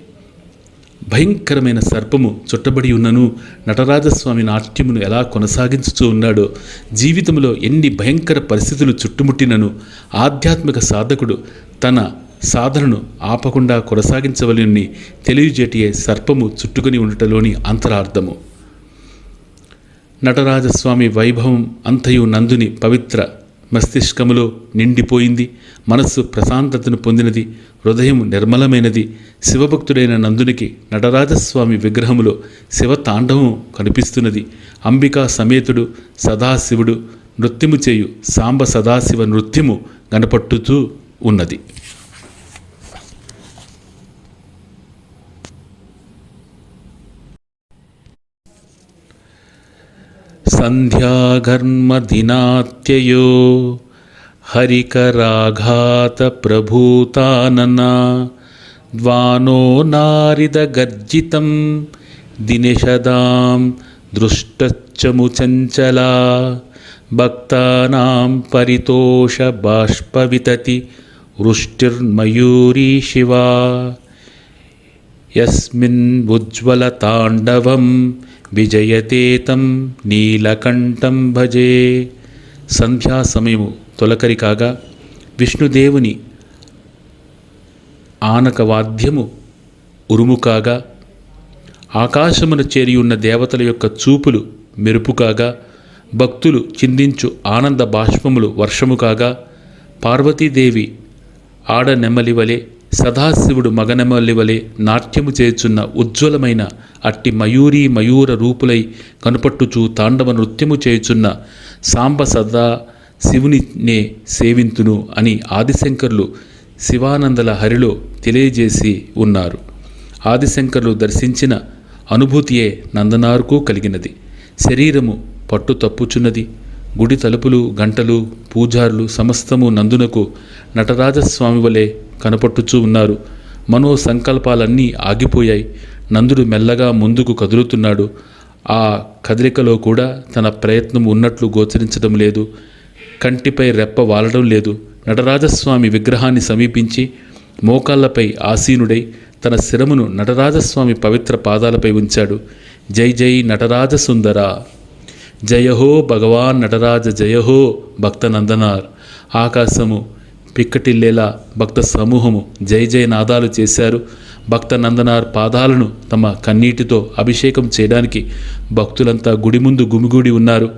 భయంకరమైన సర్పము చుట్టబడి ఉన్నను నటరాజస్వామి నాట్యమును ఎలా కొనసాగించుతూ ఉన్నాడో, జీవితంలో ఎన్ని భయంకర పరిస్థితులు చుట్టుముట్టినను ఆధ్యాత్మిక సాధకుడు తన సాధనను ఆపకుండా కొనసాగించవలని తెలియజేటియే సర్పము చుట్టుకొని ఉండటంలోని అంతరార్థము. నటరాజస్వామి వైభవం అంతయు నందుని పవిత్ర మస్తిష్కములో నిండిపోయింది. మనస్సు ప్రశాంతతను పొందినది. హృదయం నిర్మలమైనది. శివభక్తుడైన నందునికి నటరాజస్వామి విగ్రహములో శివతాండవం కనిపిస్తున్నది. అంబికా సమేతుడు సదాశివుడు నృత్యము చేయు సాంబ సదాశివ నృత్యము కనపట్టుతూ ఉన్నది. సంధ్యాఘర్మదినాత్యయో హరికరాఘాత ప్రభూతాననా ద్వానో నారిదగర్జితం దినిషదాం దృష్టచ్చముచంచలా భక్తానాం పరితోష బాష్పవితతి వృష్టిర్మయూరీ శివా యస్మిన్ ఉజ్వలతాండవం విజయతేతం నీలకంఠం భజే. సంధ్యా సమయము తొలకరి కాగా విష్ణుదేవుని ఆనక వాద్యము ఉరుము కాగా ఆకాశమును చేరియున్న దేవతల యొక్క చూపులు మెరుపు కాగా భక్తులు చిందించు ఆనంద బాష్పములు వర్షము కాగా పార్వతీదేవి ఆడనెమ్మలి వలె సదాశివుడు మగనెమ్మలి వలె నాట్యము చేయుచున్న ఉజ్వలమైన అట్టి మయూరీ మయూర రూపులై కనుపట్టుచూ తాండవ నృత్యము చేయుచున్న సాంబ సదా శివునినే సేవింతును అని ఆదిశంకరులు శివానందల హరిలో తెలియజేసి ఉన్నారు. ఆదిశంకరులు దర్శించిన అనుభూతియే నందనారుకు కలిగినది. శరీరము పట్టు తప్పుచున్నది. గుడి తలుపులు గంటలు పూజారులు సమస్తము నందునకు నటరాజస్వామి వలె కనపట్టుచూ ఉన్నారు. మనో సంకల్పాలన్నీ ఆగిపోయాయి. నందుడు మెల్లగా ముందుకు కదులుతున్నాడు. ఆ కదలికలో కూడా తన ప్రయత్నం ఉన్నట్లు గోచరించడం లేదు. కంటిపై రెప్ప వాలడం లేదు. నటరాజస్వామి విగ్రహాన్ని సమీపించి మోకాళ్లపై ఆసీనుడై తన శిరమును నటరాజస్వామి పవిత్ర పాదాలపై ఉంచాడు. జై జై నటరాజ సుందర, జయహో భగవాన్ నటరాజ, జయహో భక్తనందనార్. ఆకాశము పిక్కటిల్లేలా భక్త సమూహము జై జయ నాదాలు చేశారు. భక్త నందనార్ పాదాలను తమ కన్నీటితో అభిషేకం చేయడానికి భక్తులంతా గుడి ముందు గుమిగూడి ఉన్నారు.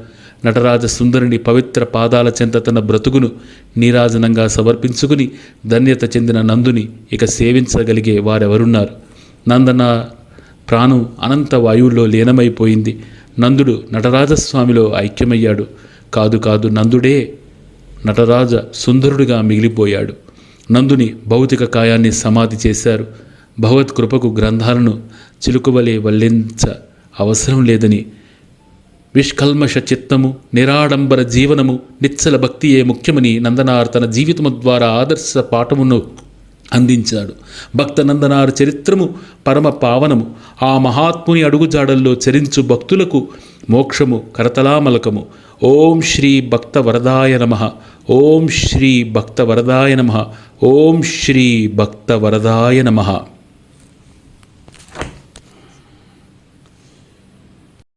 నటరాజ సుందరుని పవిత్ర పాదాల చెంత తన బ్రతుకును నీరాజనంగా సమర్పించుకుని ధన్యత చెందిన నందుని ఇక సేవించగలిగే వారెవరున్నారు? నందన ప్రాణం అనంత వాయువుల్లో లీనమైపోయింది. నందుడు నటరాజస్వామిలో ఐక్యమయ్యాడు. కాదు నందుడే నటరాజ సుందరుడిగా మిగిలిపోయాడు. నందుని భౌతిక కాయాన్ని సమాధి చేశారు. భగవత్కృపకు గ్రంథాలను చిలుకువలే వల్లించ అవసరం లేదని, విష్కల్మష చిత్తము నిరాడంబర జీవనము నిశ్చల భక్తియే ముఖ్యమని నందనార్ తన జీవితము ద్వారా ఆదర్శ పాఠమును అందించాడు. భక్త నందనార్ చరిత్రము పరమ పావనము. ఆ మహాత్ముని అడుగుజాడల్లో చరించు భక్తులకు మోక్షము కరతలామలకము. ఓం శ్రీ భక్త వరదాయ నమః. ఓం శ్రీ భక్త వరదాయ నమః. ఓం శ్రీ భక్త వరదాయ నమః.